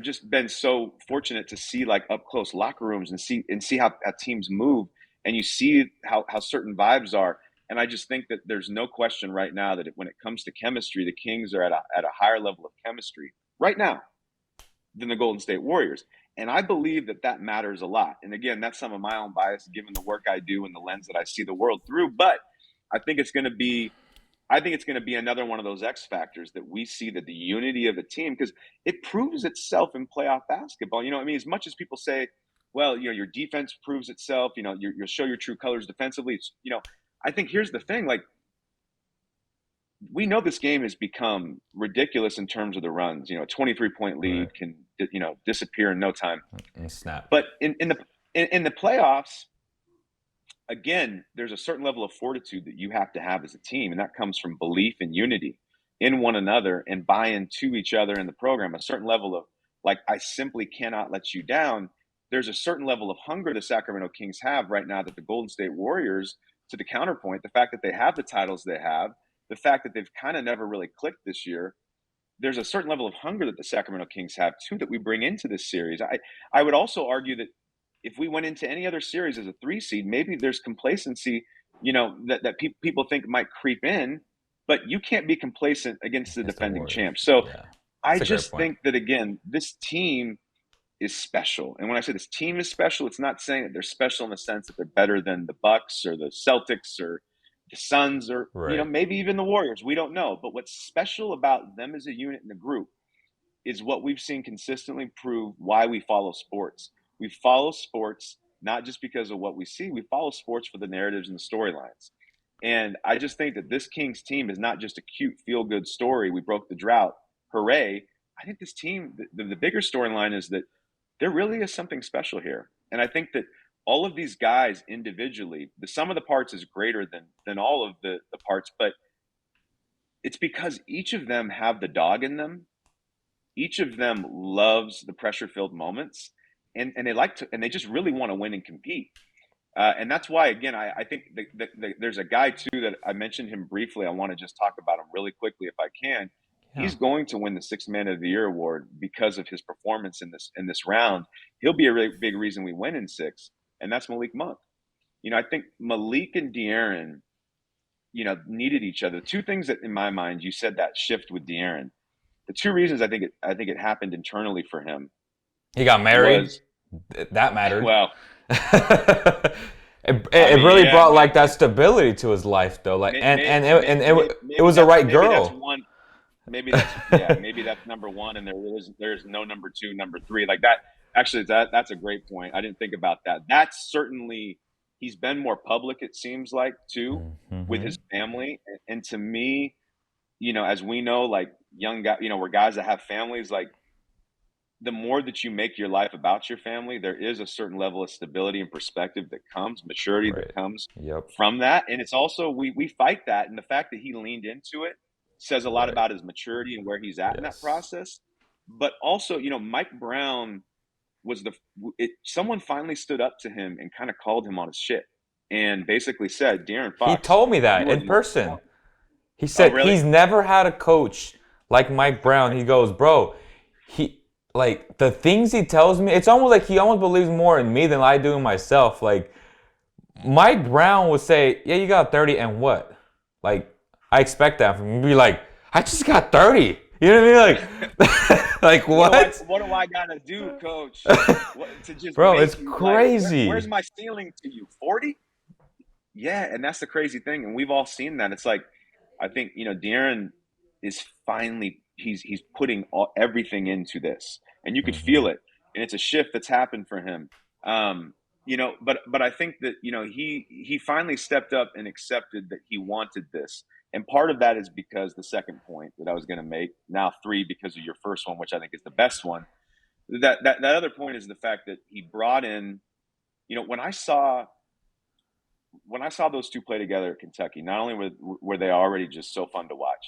just been so fortunate to see like up close locker rooms and see how teams move, and you see how certain vibes are. And I just think that there's no question right now that when it comes to chemistry, the Kings are at a higher level of chemistry right now than the Golden State Warriors. And I believe that matters a lot. And again, that's some of my own bias given the work I do and the lens that I see the world through. But I think it's going to be another one of those X factors that we see, that the unity of a team, because it proves itself in playoff basketball. I mean, as much as people say, well, your defense proves itself, you'll show your true colors defensively. I think here's the thing, like, we know this game has become ridiculous in terms of the runs. A 23-point lead Right. can, disappear in no time. And snap. But in the playoffs, again, there's a certain level of fortitude that you have to have as a team, and that comes from belief and unity in one another and buy-in to each other in the program. A certain level of, like, I simply cannot let you down. There's a certain level of hunger the Sacramento Kings have right now that the Golden State Warriors, to the counterpoint, the fact that they have the titles they have, the fact that they've kind of never really clicked this year, there's a certain level of hunger that the Sacramento Kings have too that we bring into this series. I would also argue that if we went into any other series as a 3 seed, maybe there's complacency, that people think might creep in, but you can't be complacent against the It's the defending Warriors. champs. So Yeah. I That's a great just point. think that, again, this team is special. And when I say this team is special, it's not saying that they're special in the sense that they're better than the Bucks or the Celtics or the Suns or Right. maybe even the Warriors. We don't know. But what's special about them as a unit in the group is what we've seen consistently prove why we follow sports. We follow sports not just because of what we see. We follow sports for the narratives and the storylines. And I just think that this Kings team is not just a cute feel-good story. We broke the drought. Hooray. I think this team, the bigger storyline is that there really is something special here. And I think that all of these guys individually, the sum of the parts is greater than all of the parts, but it's because each of them have the dog in them. Each of them loves the pressure-filled moments, and they like to, and they just really want to win and compete. And that's why, again, I think there's a guy too that I mentioned him briefly. I want to just talk about him really quickly if I can. Yeah. He's going to win the Sixth Man of the Year award because of his performance in this round. He'll be a really big reason we win in 6, and that's Malik Monk. I think Malik and De'Aaron, needed each other. Two things that, in my mind, you said that shift with De'Aaron. The two reasons I think it happened internally for him He got married. was, That mattered. well, it, I it mean, really yeah, brought like that stability to his life though. Like it maybe was the that's right girl. one. Maybe that's number one, and there's no number two, number three like that. Actually, that's a great point. I didn't think about that. That's certainly, he's been more public, it seems like, too, with Mm-hmm. his family, and to me, as we know, like, young guy, we're guys that have families. Like, the more that you make your life about your family, there is a certain level of stability and perspective that comes, maturity that Right. comes Yep. from that. And it's also, we fight that. And the fact that he leaned into it says a lot Right. about his maturity and where he's at in that Yes. process. But also, Mike Brown was someone finally stood up to him and kind of called him on his shit and basically said, De'Aaron He Fox, told me you that are in the most person. talented. He Oh, said really? he's never had a coach like Mike Brown. He goes, bro, he like the things he tells me, it's almost like he almost believes more in me than I do in myself. Like Mike Brown would say, yeah, you got 30 and what? Like, I expect that from him. He'd be like, I just got 30. You know what I mean? Like, like what? What do I gotta do, Coach? To just Bro, it's make you, like, where's crazy. my ceiling to you? 40? Yeah, and that's the crazy thing, and we've all seen that. It's like, I think, De'Aaron is finally, he's putting everything into this, and you could Hmm. feel it, and it's a shift that's happened for him. But I think that, he finally stepped up and accepted that he wanted this, and part of that is because the second point that I was going to make, now three because of your first one, which I think is the best one. That other point is the fact that he brought in, when I saw when I saw those two play together at Kentucky, not only were they already just so fun to watch,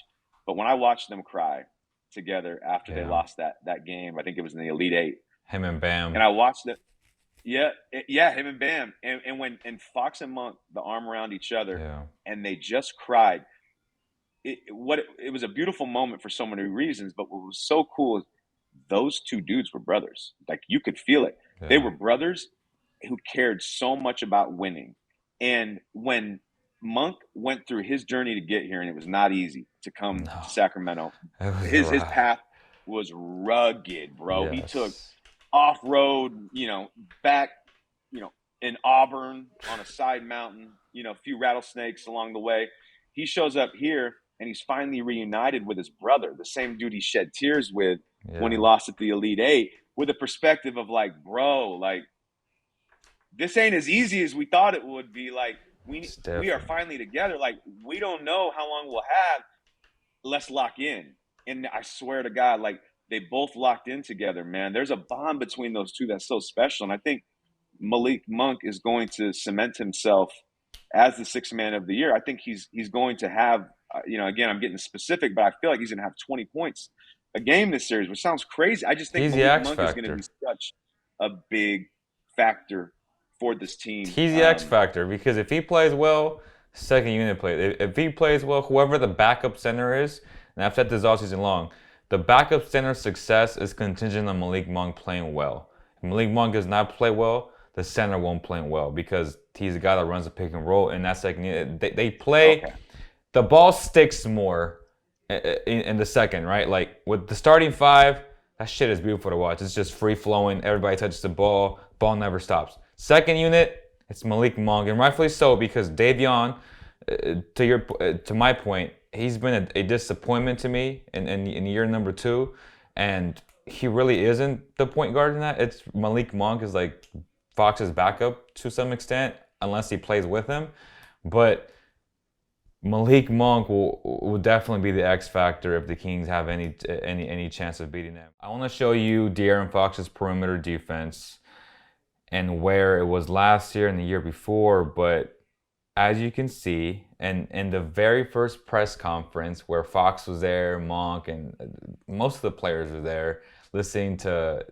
but when I watched them cry together after they Yeah. lost that game, I think it was in the Elite Eight, Him and and Bam. I watched it. Yeah, yeah, him and Bam, and when and Fox and Monk, the arm around each other, Yeah. and they just cried. It was a beautiful moment for so many reasons, but what was so cool is those two dudes were brothers. Like you could feel it. They Yeah. were brothers who cared so much about winning. And when Monk went through his journey to get here, and it was not easy to come No. to Sacramento, It was his rough. path was rugged, bro. He took Yes. off road, back, in Auburn on a side mountain, a few rattlesnakes along the way. He shows up here and he's finally reunited with his brother, the same dude he shed tears with when he Yeah. lost at the Elite Eight, with a perspective of like, bro, like this ain't as easy as we thought it would be. Like It's we are different. finally together. Like we don't know how long we'll have. Let's lock in. And I swear to God, like they both locked in together, man. There's a bond between those two that's so special. And I think Malik Monk is going to cement himself as the sixth man of the year. I think he's going to have, again, I'm getting specific, but I feel like he's going to have 20 points a game this series, which sounds crazy. I just think He's the Malik X Monk is going to be factor. such a big factor for this team. He's the X factor because if he plays well, second unit plays. If he plays well, whoever the backup center is, and I've said this all season long, the backup center's success is contingent on Malik Monk playing well. If Malik Monk does not play well, the center won't play well because he's the guy that runs the pick and roll, and that second unit, they play. Okay. The ball sticks more in the second, right? Like with the starting five, that shit is beautiful to watch. It's just free flowing. Everybody touches the ball never stops. Second unit, it's Malik Monk, and rightfully so because Davion, to my point, he's been a disappointment to me in year number 2, and he really isn't the point guard in that. It's Malik Monk is like Fox's backup to some extent, unless he plays with him, but Malik Monk will definitely be the X factor if the Kings have any chance of beating them. I want to show you De'Aaron Fox's perimeter defense and where it was last year and the year before, but as you can see, and in the very first press conference where Fox was there, Monk, and most of the players were there, listening to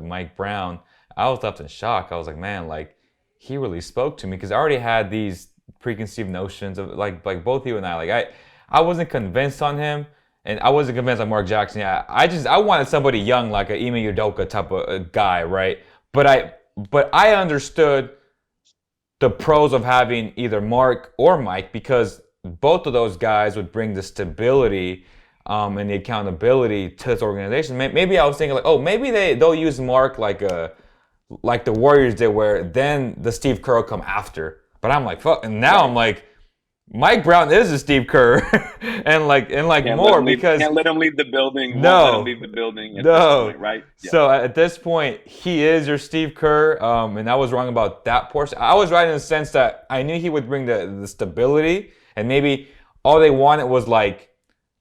Mike Brown, I was left in shock. I was like, man, like he really spoke to me because I already had these preconceived notions of like both you and I. Like I wasn't convinced on him, and I wasn't convinced on Mark Jackson. Yeah, I wanted somebody young like a Ime Udoka type of guy, right? But I understood the pros of having either Mark or Mike because both of those guys would bring the stability and the accountability to this organization. Maybe I was thinking like, oh, maybe they'll use Mark like the Warriors did, where then the Steve Kerr will come after. But I'm like, fuck, and now Right. I'm like, Mike Brown is a Steve Kerr, and more because Can't let him leave the building. Won't let him no, leave the building at this no. point, right? Yeah. So at this point, he is your Steve Kerr, and I was wrong about that portion. I was right in the sense that I knew he would bring the stability, and maybe all they wanted was like,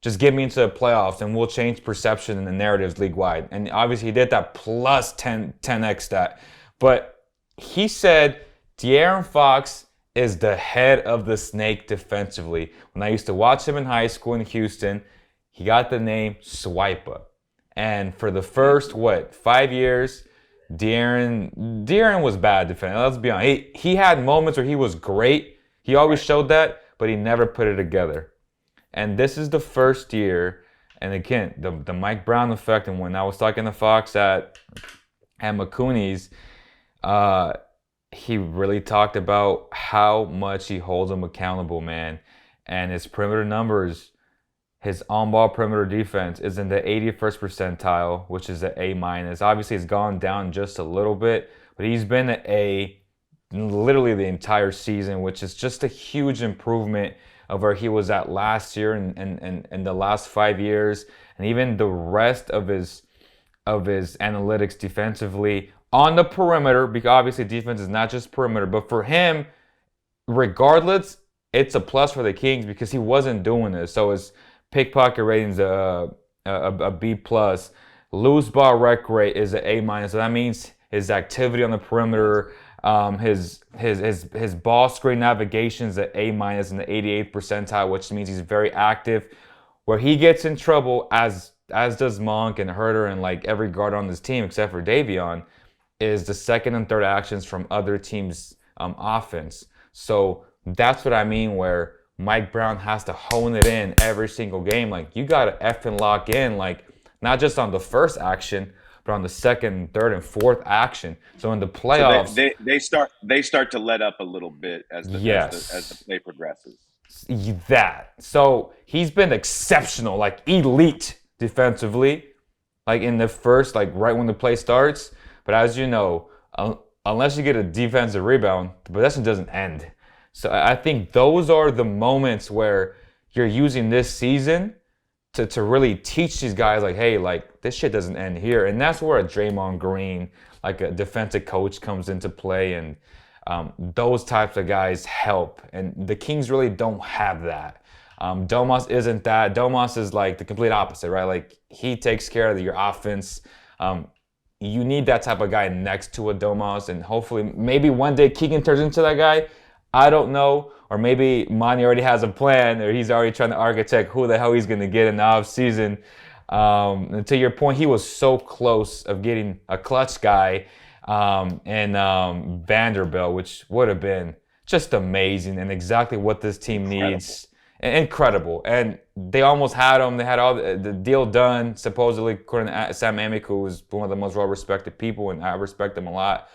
just get me into the playoffs, and we'll change perception and the narratives league wide. And obviously, he did that plus 10x that. But he said De'Aaron Fox is the head of the snake defensively. When I used to watch him in high school in Houston, he got the name Swiper. And for the first, 5 years, De'Aaron was bad defending. Let's be honest. He had moments where he was great. He always Right. showed that, but he never put it together. And this is the first year, and again, the Mike Brown effect, and when I was talking to Fox at McCooney's, he really talked about how much he holds him accountable, man. And his perimeter numbers, his on-ball perimeter defense is in the 81st percentile, which is an A minus. Obviously, it's gone down just a little bit, but he's been an A literally the entire season, which is just a huge improvement of where he was at last year and the last 5 years, and even the rest of his analytics defensively on the perimeter, because obviously defense is not just perimeter, but for him, regardless, it's a plus for the Kings because he wasn't doing this. So his pickpocket rating's a B plus. Loose ball rec rate is an A minus. So that means his activity on the perimeter, His ball screen navigation is at A minus in the 88th percentile, which means he's very active. Where he gets in trouble, as does Monk and Herter and like every guard on this team except for Davion, is the second and third actions from other teams' offense. So that's what I mean. Where Mike Brown has to hone it in every single game. Like you got to effing lock in, like not just on the first action, but on the second, third, and fourth action. So in the So playoffs, they start to let up a little bit as the yes, play progresses. that. So he's been exceptional, like elite defensively, like in the first, like right when the play starts. But as you know, unless you get a defensive rebound, the possession doesn't end. So I think those are the moments where you're using this season to really teach these guys, like, hey, like this shit doesn't end here. And that's where a Draymond Green, like a defensive coach, comes into play. And those types of guys help. And the Kings really don't have that. Domas isn't that. Domas is like the complete opposite, right? Like he takes care of your offense. You need that type of guy next to a Domas, and hopefully, maybe one day Keegan turns into that guy. I don't know, or maybe Monty already has a plan, or he's already trying to architect who the hell he's going to get in the offseason. And to your point, he was so close of getting a clutch guy in Vanderbilt, which would have been just amazing and exactly what this team needs. Incredible. And they almost had him. They had all the deal done, supposedly, according to Sam Amick, who was one of the most well-respected people, and I respect him a lot.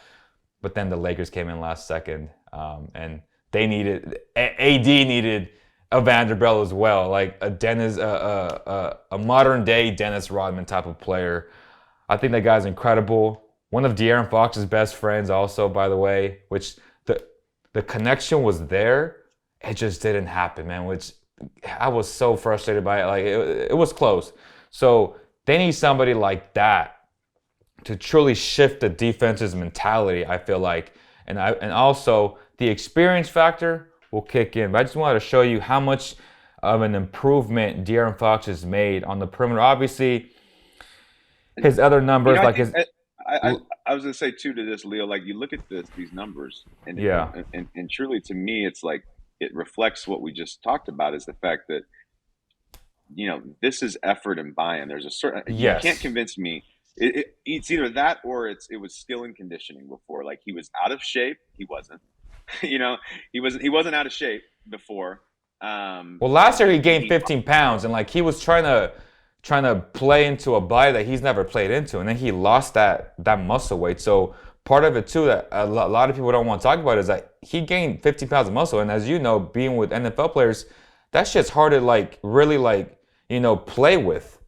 But then the Lakers came in last second, and they needed AD needed a Vanderbilt as well, like a Dennis, a modern day Dennis Rodman type of player. I think that guy's incredible. One of De'Aaron Fox's best friends, also, by the way, which the connection was there. It just didn't happen, man. Which I was so frustrated by it. Like it was close. So they need somebody like that to truly shift the defense's mentality, I feel like. And also the experience factor will kick in. But I just wanted to show you how much of an improvement De'Aaron Fox has made on the perimeter. Obviously, his other You numbers, know, I like think his I was gonna say too to this, Leo. Like you look at these numbers, yeah, and truly to me, it's like it reflects what we just talked about is the fact that this is effort and buy-in. There's a certain you can't yes, convince me. It's either that or it was skill and conditioning before. Like he was out of shape. He wasn't. He wasn't out of shape before. well, last year he gained He 15 pounds, and like he was trying to play into a body that he's never played into, and then he lost that muscle weight. So part of it too that a lot of people don't want to talk about is that he gained 15 pounds of muscle, and as you know, being with NFL players, that shit's hard to like really like play with.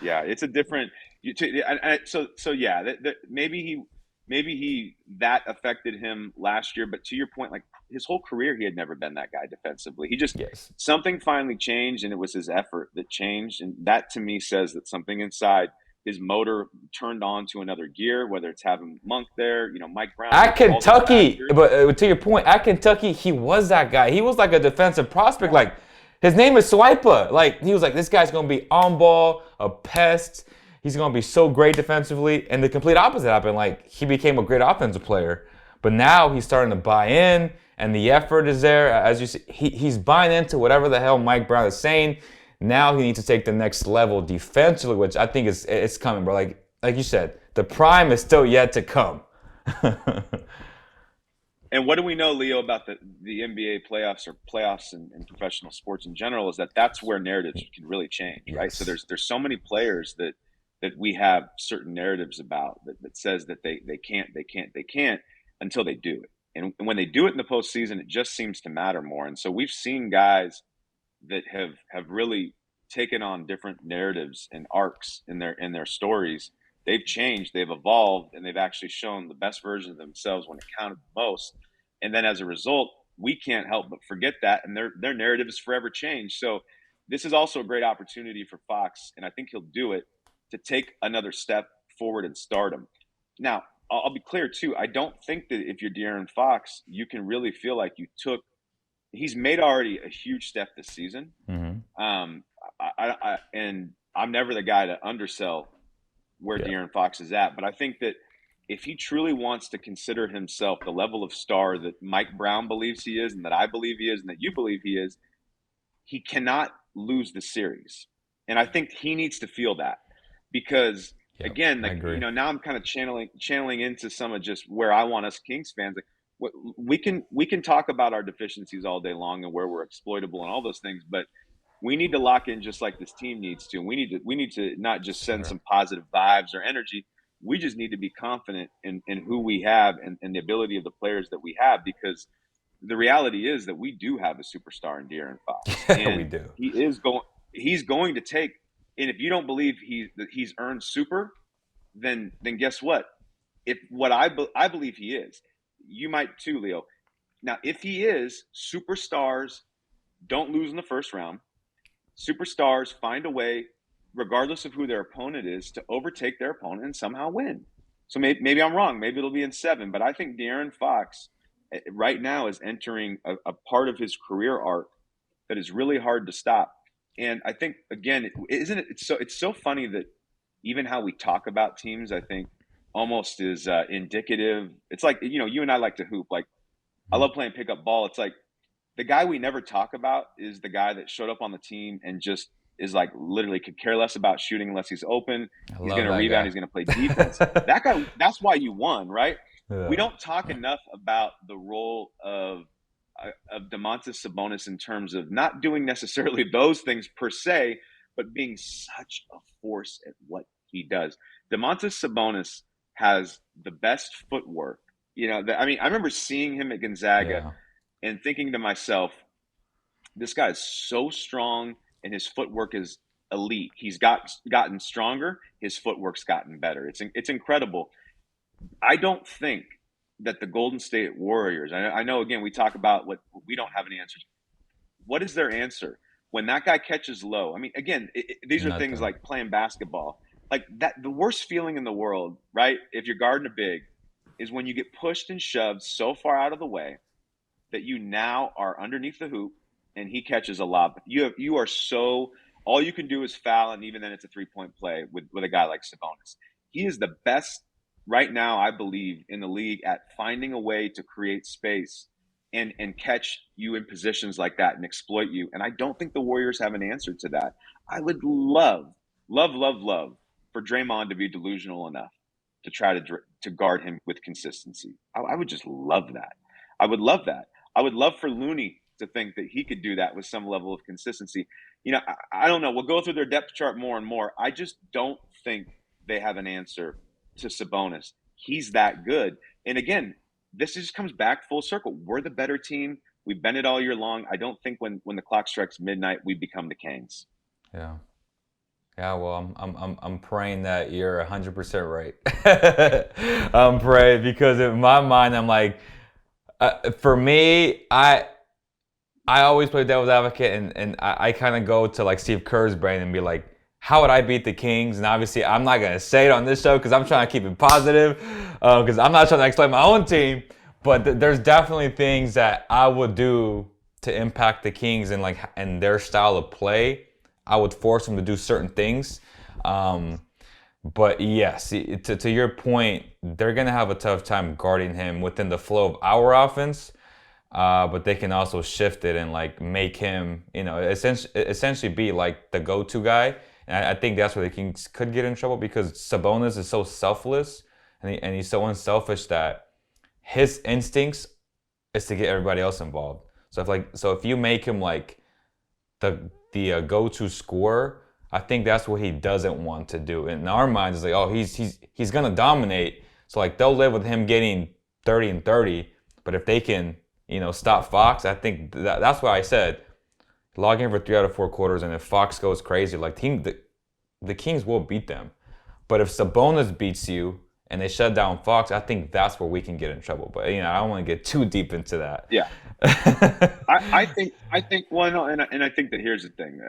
Yeah, it's a different. So yeah, maybe he that affected him last year. But to your point, like his whole career, he had never been that guy defensively. He just Yes. something finally changed, and it was his effort that changed, and that to me says that something inside his motor turned on to another gear. Whether it's having Monk there, Mike Brown, At all these Kentucky, factors. but to your point, at Kentucky, he was that guy. He was like a defensive prospect. Like his name is Swiper. Like he was like, this guy's gonna be on ball, a pest. He's gonna be so great defensively. And the complete opposite happened. Like he became a great offensive player. But now he's starting to buy in, and the effort is there. As you see, he's buying into whatever the hell Mike Brown is saying. Now he needs to take the next level defensively, which I think it's coming, bro. Like you said, the prime is still yet to come. And what do we know, Leo, about the NBA playoffs or playoffs and professional sports in general is that that's where narratives can really change, right? So Yes. there's so many players that we have certain narratives about that says that they can't until they do it. And when they do it in the postseason, it just seems to matter more. And so we've seen guys that have really taken on different narratives and arcs in their stories. They've changed, they've evolved, and they've actually shown the best version of themselves when it counted the most. And then as a result, we can't help but forget that, and their narrative is forever changed. So this is also a great opportunity for Fox, and I think he'll do it to take another step forward in stardom. Now, I'll be clear too. I don't think that if you're De'Aaron Fox, you can really feel like you took. He's made already a huge step this season. Hmm. And I'm never the guy to undersell where Yeah. De'Aaron Fox is at, but I think that if he truly wants to consider himself the level of star that Mike Brown believes he is, and that I believe he is, and that you believe he is, he cannot lose the series. And I think he needs to feel that because Yep, again, I like agree. now I'm kind of channeling into some of just where I want us Kings fans. Like we can talk about our deficiencies all day long and where we're exploitable and all those things, but we need to lock in just like this team needs to. And we need to not just send Sure. some positive vibes or energy. We just need to be confident in who we have and the ability of the players that we have because the reality is that we do have a superstar in De'Aaron Fox, Yeah, we and do. he is going. He's going to take. And if you don't believe he's earned super, then guess what? If what I believe he is, you might too, Leo. Now, if he is, superstars don't lose in the first round. Superstars find a way, regardless of who their opponent is, to overtake their opponent and somehow win. So maybe I'm wrong. Maybe it'll be in 7. But I think De'Aaron Fox right now is entering a part of his career arc that is really hard to stop. And I think again, isn't it? It's so funny that even how we talk about teams, I think, almost is indicative. It's like you and I like to hoop. Like I Mhm. love playing pickup ball. It's like the guy we never talk about is the guy that showed up on the team and just is like literally could care less about shooting unless he's open. I He's love going to that rebound. guy. He's going to play defense. That guy, that's why you won, right? We Yeah. don't talk enough about the role of Domantas Sabonis in terms of not doing necessarily those things per se, but being such a force at what he does. Domantas Sabonis has the best footwork. I mean, I remember seeing him at Gonzaga Yeah. and thinking to myself, this guy is so strong and his footwork is elite. He's gotten stronger. His footwork's gotten better. It's incredible. I don't think that the Golden State Warriors. I know again we talk about what we don't have any answers. What is their answer when that guy catches low? I mean, again, these are things Nothing. like playing basketball. Like that, the worst feeling in the world, right? If you're guarding a big, is when you get pushed and shoved so far out of the way that you now are underneath the hoop and he catches a lob. You are so all you can do is foul, and even then it's a 3-point play with a guy like Sabonis. He is the best right now, I believe, in the league at finding a way to create space and catch you in positions like that and exploit you. And I don't think the Warriors have an answer to that. I would love for Draymond to be delusional enough to try to guard him with consistency. I would just love that. I would love that. I would love for Looney to think that he could do that with some level of consistency. I don't know. We'll go through their depth chart more and more. I just don't think they have an answer to Sabonis. He's that good. And again, this just comes back full circle. We're the better team. We've been it all year long. I don't think when the clock strikes midnight, we become the Canes. Yeah. Yeah, well, I'm praying that you're 100% right. I'm praying because in my mind, I'm like, for me, I always play devil's advocate, and I kind of go to like Steve Kerr's brain and be like, how would I beat the Kings? And obviously, I'm not gonna say it on this show because I'm trying to keep it positive, because I'm not trying to explain my own team. But there's definitely things that I would do to impact the Kings and like and their style of play. I would force them to do certain things. Um, but yes, to your point, they're gonna have a tough time guarding him within the flow of our offense. But they can also shift it and like make him, essentially be like the go-to guy. And I think that's where the Kings could get in trouble because Sabonis is so selfless and he's so unselfish that his instincts is to get everybody else involved. So if you make him like the go-to scorer, I think that's what he doesn't want to do. In our minds, it's like, oh, he's gonna dominate. So like they'll live with him getting 30 and 30. But if they can, stop Fox, I think that's why I said log in for 3 out of 4 quarters, and if Fox goes crazy, like the Kings will beat them. But if Sabonis beats you and they shut down Fox, I think that's where we can get in trouble. But I don't want to get too deep into that. Yeah, I think well, no, and I think that here's the thing.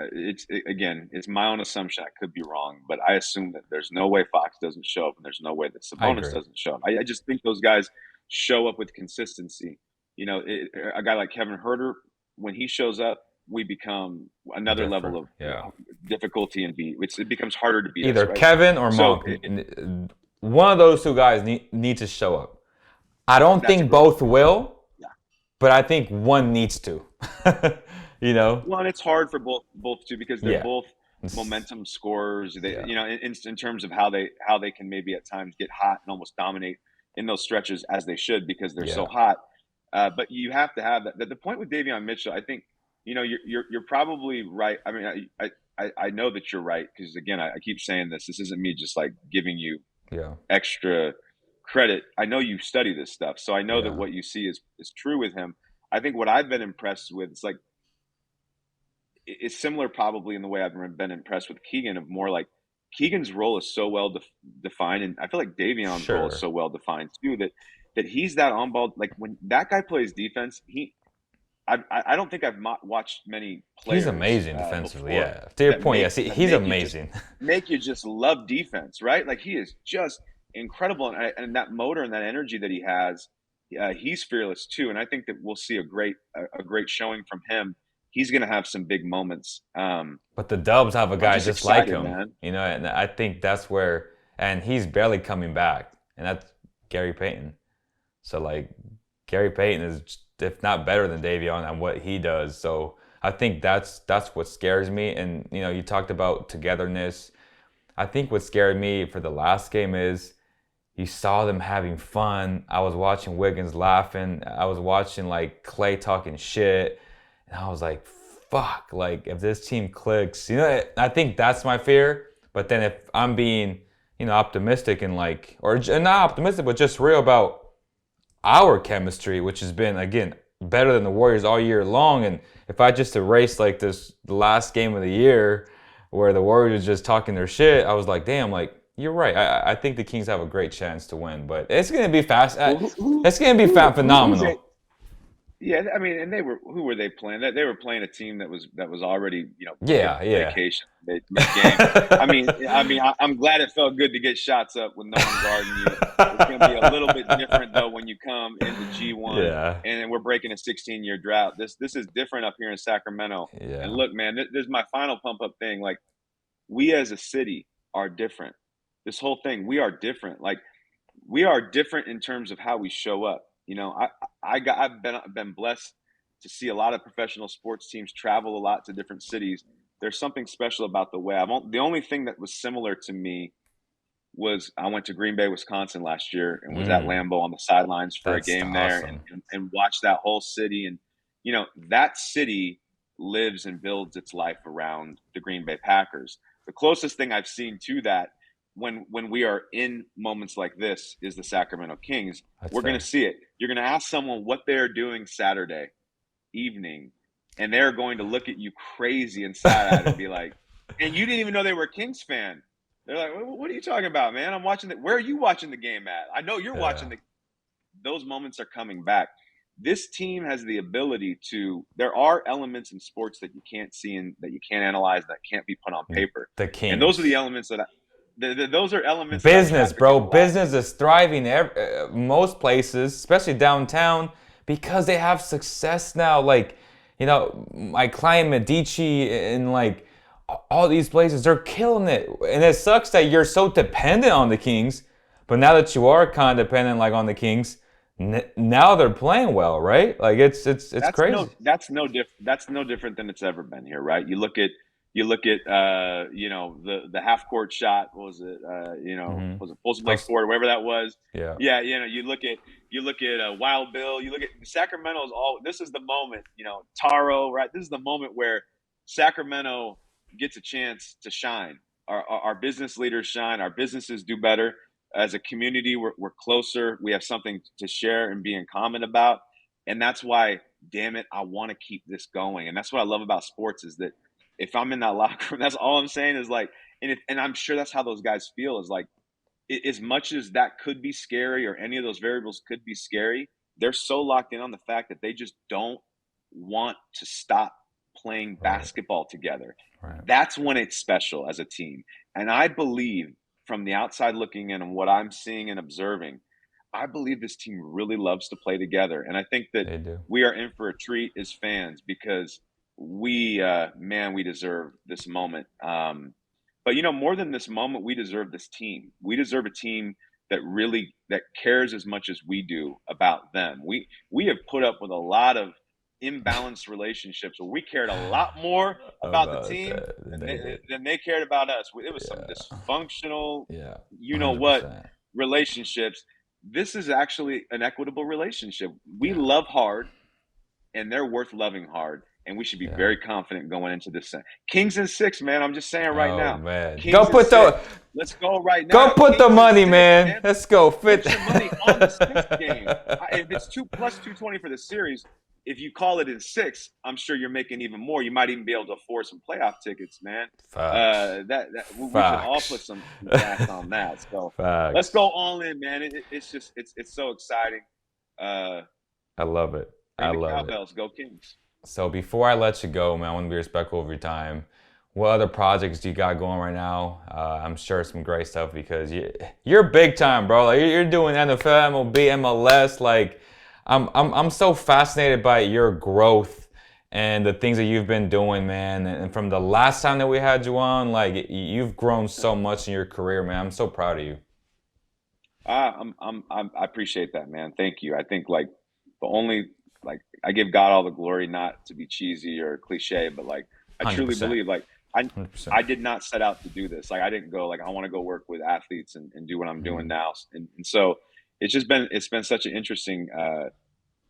Again, it's my own assumption. I could be wrong, but I assume that there's no way Fox doesn't show up, and there's no way that I Sabonis agree. doesn't show up. I just think those guys show up with consistency. A guy like Kevin Herter, when he shows up, we become another level Different. of Yeah. difficulty and it becomes harder to beat us, Either right? Kevin or So Monk. one of those two guys need to show up. I don't That's a think great both point. will, Yeah. but I think one needs to. you know? Well, and it's hard for both too because they're Yeah. both It's- momentum scorers. They, yeah. in terms of how they can maybe at times get hot and almost dominate in those stretches as they should because they're so Yeah. hot. But you have to have that. The point with Davion Mitchell, I think, you're probably right. I mean, I know that you're right because again, I keep saying this. This isn't me just like giving you Yeah. extra credit. I know you study this stuff, so I know that Yeah. what you see is true with him. I think what I've been impressed with is like it's similar probably in the way I've been impressed with Keegan of more like Keegan's role is so well defined, and I feel like Davion's role is Sure. so well defined too that he's that on ball. Like when that guy plays defense, I don't think I've watched many He's players amazing defensively. before Yeah. To your that point, make yes, that he's make you just amazing. love defense, right? Like he is just incredible, and that motor and that energy that he has, he's fearless too. And I think that we'll see a great showing from him. He's going to have some big moments. But the Dubs have a I'm guy just just like excited, him, man. and I think that's where, and he's barely coming back, and that's Gary Payton. So like, Gary Payton is, if not better than Davion on what he does. So I think that's what scares me. And you talked about togetherness. I think what scared me for the last game is you saw them having fun. I was watching Wiggins laughing. I was watching like Clay talking shit. And I was like, fuck, like if this team clicks, I think that's my fear. But then if I'm being, optimistic and like, or not optimistic, but just real about our chemistry, which has been, again, better than the Warriors all year long. And if I just erase like this the last game of the year where the Warriors are just talking their shit, I was like, damn, like, you're right. I think the Kings have a great chance to win, but it's going to be fast. Well, It's going to be who's it? phenomenal. Yeah, I mean, and who were they playing? That they were playing a team that was already mid Yeah, yeah. vacation, mid game. I'm glad it felt good to get shots up with no one guarding you. It's going to be a little bit different though when you come into G1 yeah, and then we're breaking a 16-year drought. This is different up here in Sacramento. And yeah. look, man, this is my final pump up thing. Like we as a city are different. This whole thing, we are different. Like we are different in terms of how we show up. I've been blessed to see a lot of professional sports teams travel a lot to different cities. There's something special about the way the only thing that was similar to me was I went to Green Bay, Wisconsin last year and was at Mm, Lambeau on the sidelines for a that's game there and, awesome. and, and watched that whole city. And, that city lives and builds its life around the Green Bay Packers. The closest thing I've seen to that when we are in moments like this is the Sacramento Kings. That's We're going to fair. see it. You're going to ask someone what they're doing Saturday evening, and they're going to look at you crazy and sad-eyed and be like, and you didn't even know they were a Kings fan. They're like, what are you talking about, man? I'm watching Where are you watching the game at? I know you're yeah. watching those moments are coming back. This team has the ability there are elements in sports that you can't see and that you can't analyze, that can't be put on paper. The And those are the Kings. elements those are elements that I Business, traffic in bro. a lot. Business is thriving most places, especially downtown, because they have success now. Like, my client Medici and like all these places, they're killing it. And it sucks that you're so dependent on the Kings. But now that you are kind of dependent like on the Kings, now they're playing well, right? Like it's crazy. That's no different than it's ever been here, right? You look at the half court shot. What was it? Hmm. Was it Folsom Lake Plus, Ford, whatever that was? yeah, Yeah, you look at Wild Bill. You look at Sacramento's all. This is the moment, Taro, right? This is the moment where Sacramento gets a chance to shine. Our business leaders shine. Our businesses do better. As a community, we're closer. We have something to share and be in common about, and that's why, damn it, I want to keep this going. And that's what I love about sports is that if I'm in that locker room, that's all I'm saying is like, and I'm sure that's how those guys feel is like, as much as that could be scary or any of those variables could be scary, they're so locked in on the fact that they just don't want to stop playing right, basketball together. right. That's when it's special as a team. And I believe from the outside looking in and what I'm seeing and observing, I believe this team really loves to play together. And I think that They do. we are in for a treat as fans because man, we deserve this moment. But more than this moment, we deserve this team. We deserve a team that cares as much as we do about them. We have put up with a lot of imbalanced relationships where we cared a lot more about the About team that than they did. than they cared about us. It was some Yeah. dysfunctional, Yeah. you know what, 100%. relationships. This is actually an equitable relationship. We Yeah. love hard, and they're worth loving hard. And we should be Yeah. very confident going into this. Kings and six, man. I'm just saying right Oh now. man. Kings and six. Let's go right Go now. put the Kings and money, six, man. man. Let's go. Fit. Put your money on the sixth game. If it's 2 plus 220 for the series, if you call it in six, I'm sure you're making even more. You might even be able to afford some playoff tickets, man. Facts. That we should all put Facts. some gas on that. So let's go Facts. all in, man. It's just it's so exciting. Uh, I love it. I Ring the love it. cowbells. Go Kings. So before I let you go, man, I want to be respectful of your time. What other projects do you got going right now? I'm sure some great stuff because you're big time, bro. Like you're doing NFL, MLB, MLS. Like I'm so fascinated by your growth and the things that you've been doing, man. And from the last time that we had you on, like you've grown so much in your career, man. I'm so proud of you. I appreciate that, man. Thank you. I think like the only like I give God all the glory, not to be cheesy or cliche, but like I truly 100%. believe like I 100%. I did not set out to do this. Like I didn't go like I want to go work with athletes and do what I'm doing Mhm. now. And so it's been such an interesting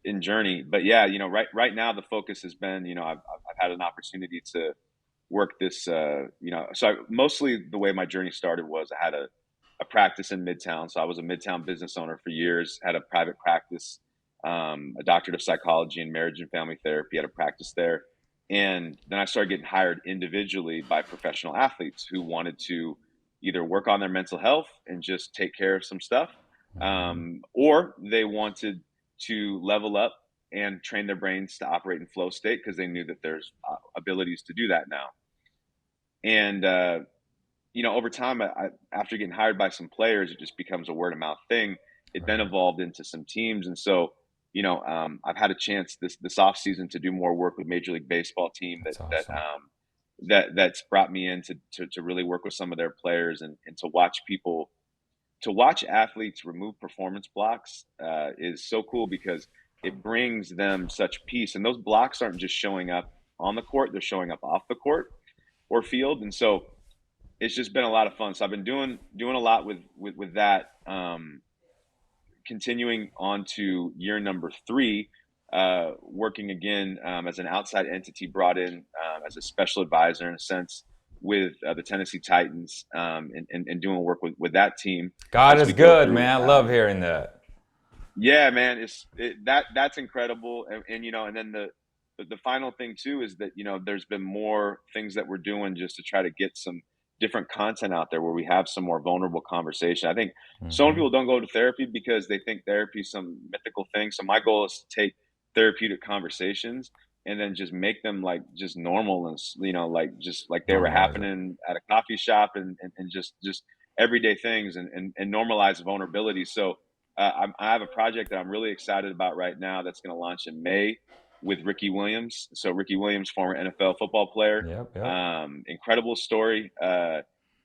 in journey. But yeah, right now the focus has been, I've had an opportunity to work this mostly the way my journey started was I had a practice in Midtown. So I was a Midtown business owner for years, had a private practice, a doctorate of psychology and marriage and family therapy, had a practice there. And then I started getting hired individually by professional athletes who wanted to either work on their mental health and just take care of some stuff, Mhm. or they wanted to level up and train their brains to operate in flow state because they knew that there's abilities to do that now. And over time, after getting hired by some players, it just becomes a word of mouth thing. It then Right. evolved into some teams, and so I've had a chance this off season to do more work with Major League Baseball team That's awesome. that's brought me in to really work with some of their players and to watch athletes remove performance blocks is so cool because it brings them such peace, and those blocks aren't just showing up on the court; they're showing up off the court or field, and so it's just been a lot of fun. So I've been doing a lot with that. Continuing on to year number three, working again as an outside entity brought in as a special advisor in a sense with the Tennessee Titans and doing work with that team God as is we go good, through. man. I love hearing that. Yeah, man, that's incredible, and and then the final thing too is that there's been more things that we're doing just to try to get some different content out there where we have some more vulnerable conversation. I think so many Hmm. people don't go to therapy because they think therapy is some mythical thing. So my goal is to take therapeutic conversations and then just make them like just normal and like just like they were Normalize it. happening at a coffee shop and just everyday things and normalize vulnerability. So I have a project that I'm really excited about right now that's going to launch in May with Ricky Williams. So Ricky Williams, former NFL football player, Yep, yep. incredible story.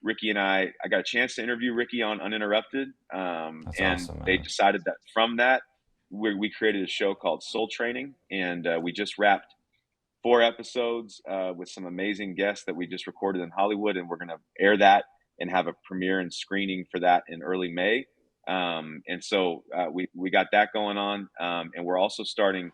Ricky and I got a chance to interview Ricky on Uninterrupted, That's and awesome, they man. decided that from that we created a show called Soul Training, and we just wrapped 4 episodes with some amazing guests that we just recorded in Hollywood, and we're going to air that and have a premiere and screening for that in early May. And so we got that going on, and we're also starting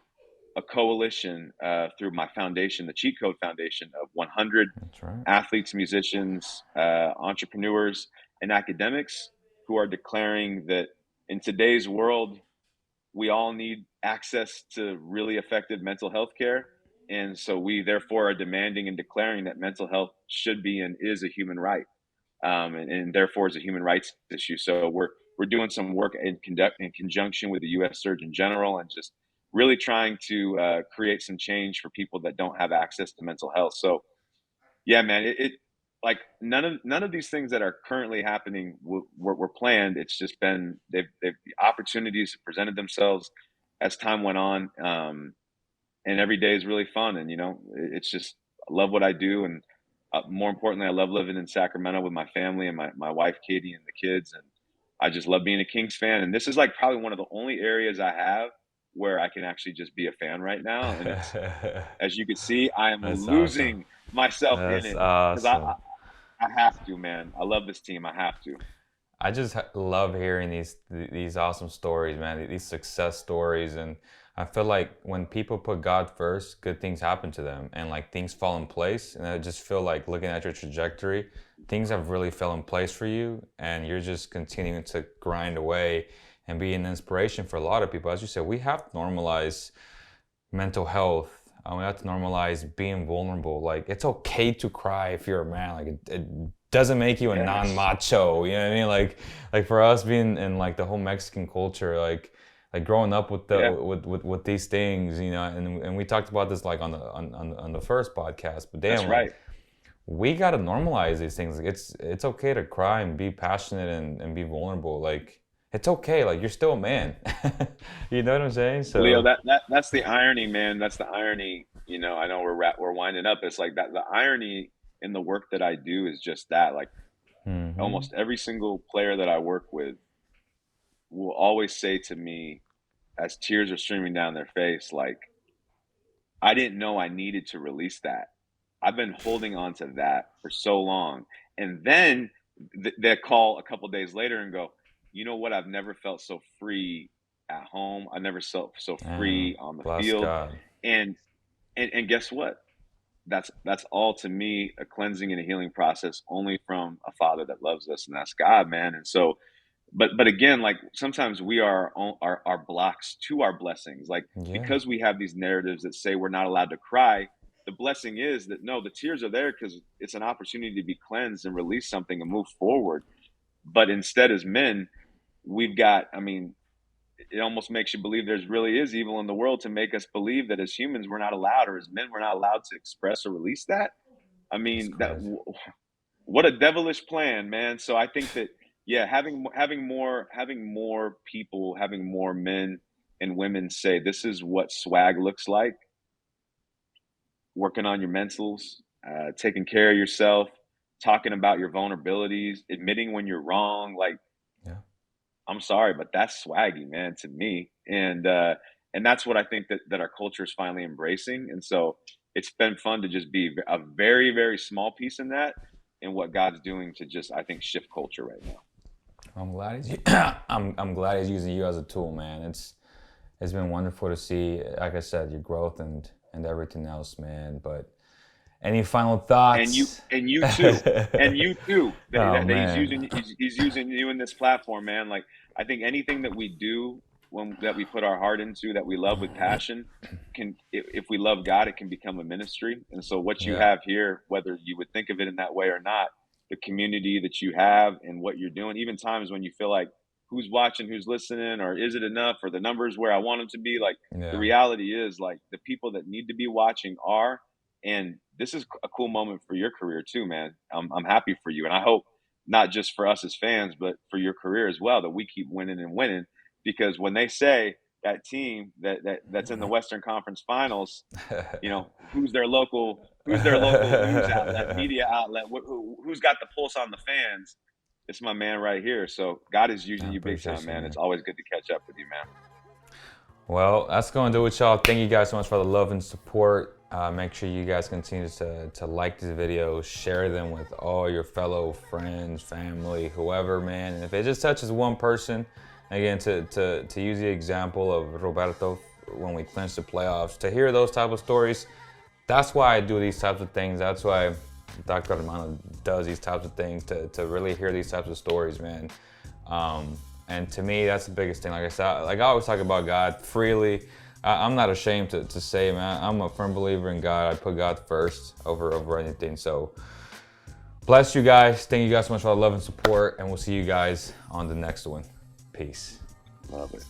a coalition through my foundation, the Cheat Code Foundation, of 100 That's right. athletes, musicians, entrepreneurs, and academics who are declaring that in today's world, we all need access to really effective mental health care. And so we therefore are demanding and declaring that mental health should be and is a human right, and therefore is a human rights issue. So we're doing some work in conjunction with the U.S. Surgeon General and just really trying to create some change for people that don't have access to mental health. So yeah, man, it like none of these things that are currently happening were planned. It's just been they've opportunities presented themselves as time went on, and every day is really fun. And it's just I love what I do, and more importantly, I love living in Sacramento with my family and my wife Katie and the kids. And I just love being a Kings fan. And this is like probably one of the only areas I have where I can actually just be a fan right now. And it's, as you can see, I am That's awesome. losing myself in That's it because I, awesome. I, I have to, man. I love this team. I have to. I just love hearing these awesome stories, man. These success stories, and I feel like when people put God first, good things happen to them, and like things fall in place. And I just feel like looking at your trajectory, things have really fell in place for you, and you're just continuing to grind away and be an inspiration for a lot of people. As you said, we have to normalize mental health. We have to normalize being vulnerable. Like it's okay to cry if you're a man. Like it doesn't make you a Yes. non-macho. You know what I mean? Like for us being in like the whole Mexican culture, like growing up with the Yeah, with these things, you know, and we talked about this like on the first podcast. But that's damn, like right. we gotta normalize these things. Like it's okay to cry and be passionate and be vulnerable. Like it's okay. Like you're still a man. You know what I'm saying? Leo, So. that's the irony, man. That's the irony. I know we're winding up. It's like that. The irony in the work that I do is just that. Like Hmm. almost every single player that I work with will always say to me, as tears are streaming down their face, like, I didn't know I needed to release that. I've been holding on to that for so long. And then they call a couple days later and go, you know what? I've never felt so free at home. I never felt so Damn, free on the bless field. God. And and guess what? That's all to me a cleansing and a healing process only from a father that loves us, and that's God, man. And so but again, like sometimes we are our blocks to our blessings, like Yeah, because we have these narratives that say we're not allowed to cry. The blessing is that no, the tears are there because it's an opportunity to be cleansed and release something and move forward. But instead, as men, we've got, I mean, it almost makes you believe there's really is evil in the world to make us believe that as humans we're not allowed, or as men we're not allowed to express or release that. I that's mean, that crazy. what a devilish plan, man. So I think that, yeah, having more people, having more men and women say this is what swag looks like, working on your mentals, taking care of yourself, talking about your vulnerabilities, admitting when you're wrong. Like, Yeah, I'm sorry, but that's swaggy, man, to me. And that's what I think that our culture is finally embracing. And so it's been fun to just be a very, very small piece in that, and what God's doing to just, I think, shift culture right now. I'm glad he's I'm glad he's using you as a tool, man. It's been wonderful to see, like I said, your growth and everything else, man. But any final And you thoughts? and you too. And you too. That, Oh that he's man, using he's using you in this platform, man. Like I think anything that we do when that we put our heart into, that we love with passion, can if we love God, it can become a ministry. And so what you yeah, have here, whether you would think of it in that way or not, the community that you have and what you're doing, even times when you feel like who's watching, who's listening, or is it enough, or the numbers where I want them to be, like the yeah. reality is like the people that need to be watching are, and this is a cool moment for your career too, man. I'm happy for you, and I hope not just for us as fans, but for your career as well, that we keep winning and winning. Because when they say that team that's in the Western Conference Finals, who's their local news outlet, media outlet, who's got the pulse on the fans? It's my man right here. So God is I using you big appreciate time, you, man. It's man. always good to catch up with you, man. Well, that's going to do it, y'all. Thank you guys so much for the love and support. Make sure you guys continue to like these videos, share them with all your fellow friends, family, whoever, man. And if it just touches one person, again, to use the example of Roberto when we clinched the playoffs, to hear those type of stories, that's why I do these types of things. That's why Dr. Armando does these types of things, to really hear these types of stories, man. And to me, that's the biggest thing. Like I said, like I always talk about God freely. I'm not ashamed to say, man, I'm a firm believer in God. I put God first over anything. So bless you guys. Thank you guys so much for the love and support. And we'll see you guys on the next one. Peace. Love it.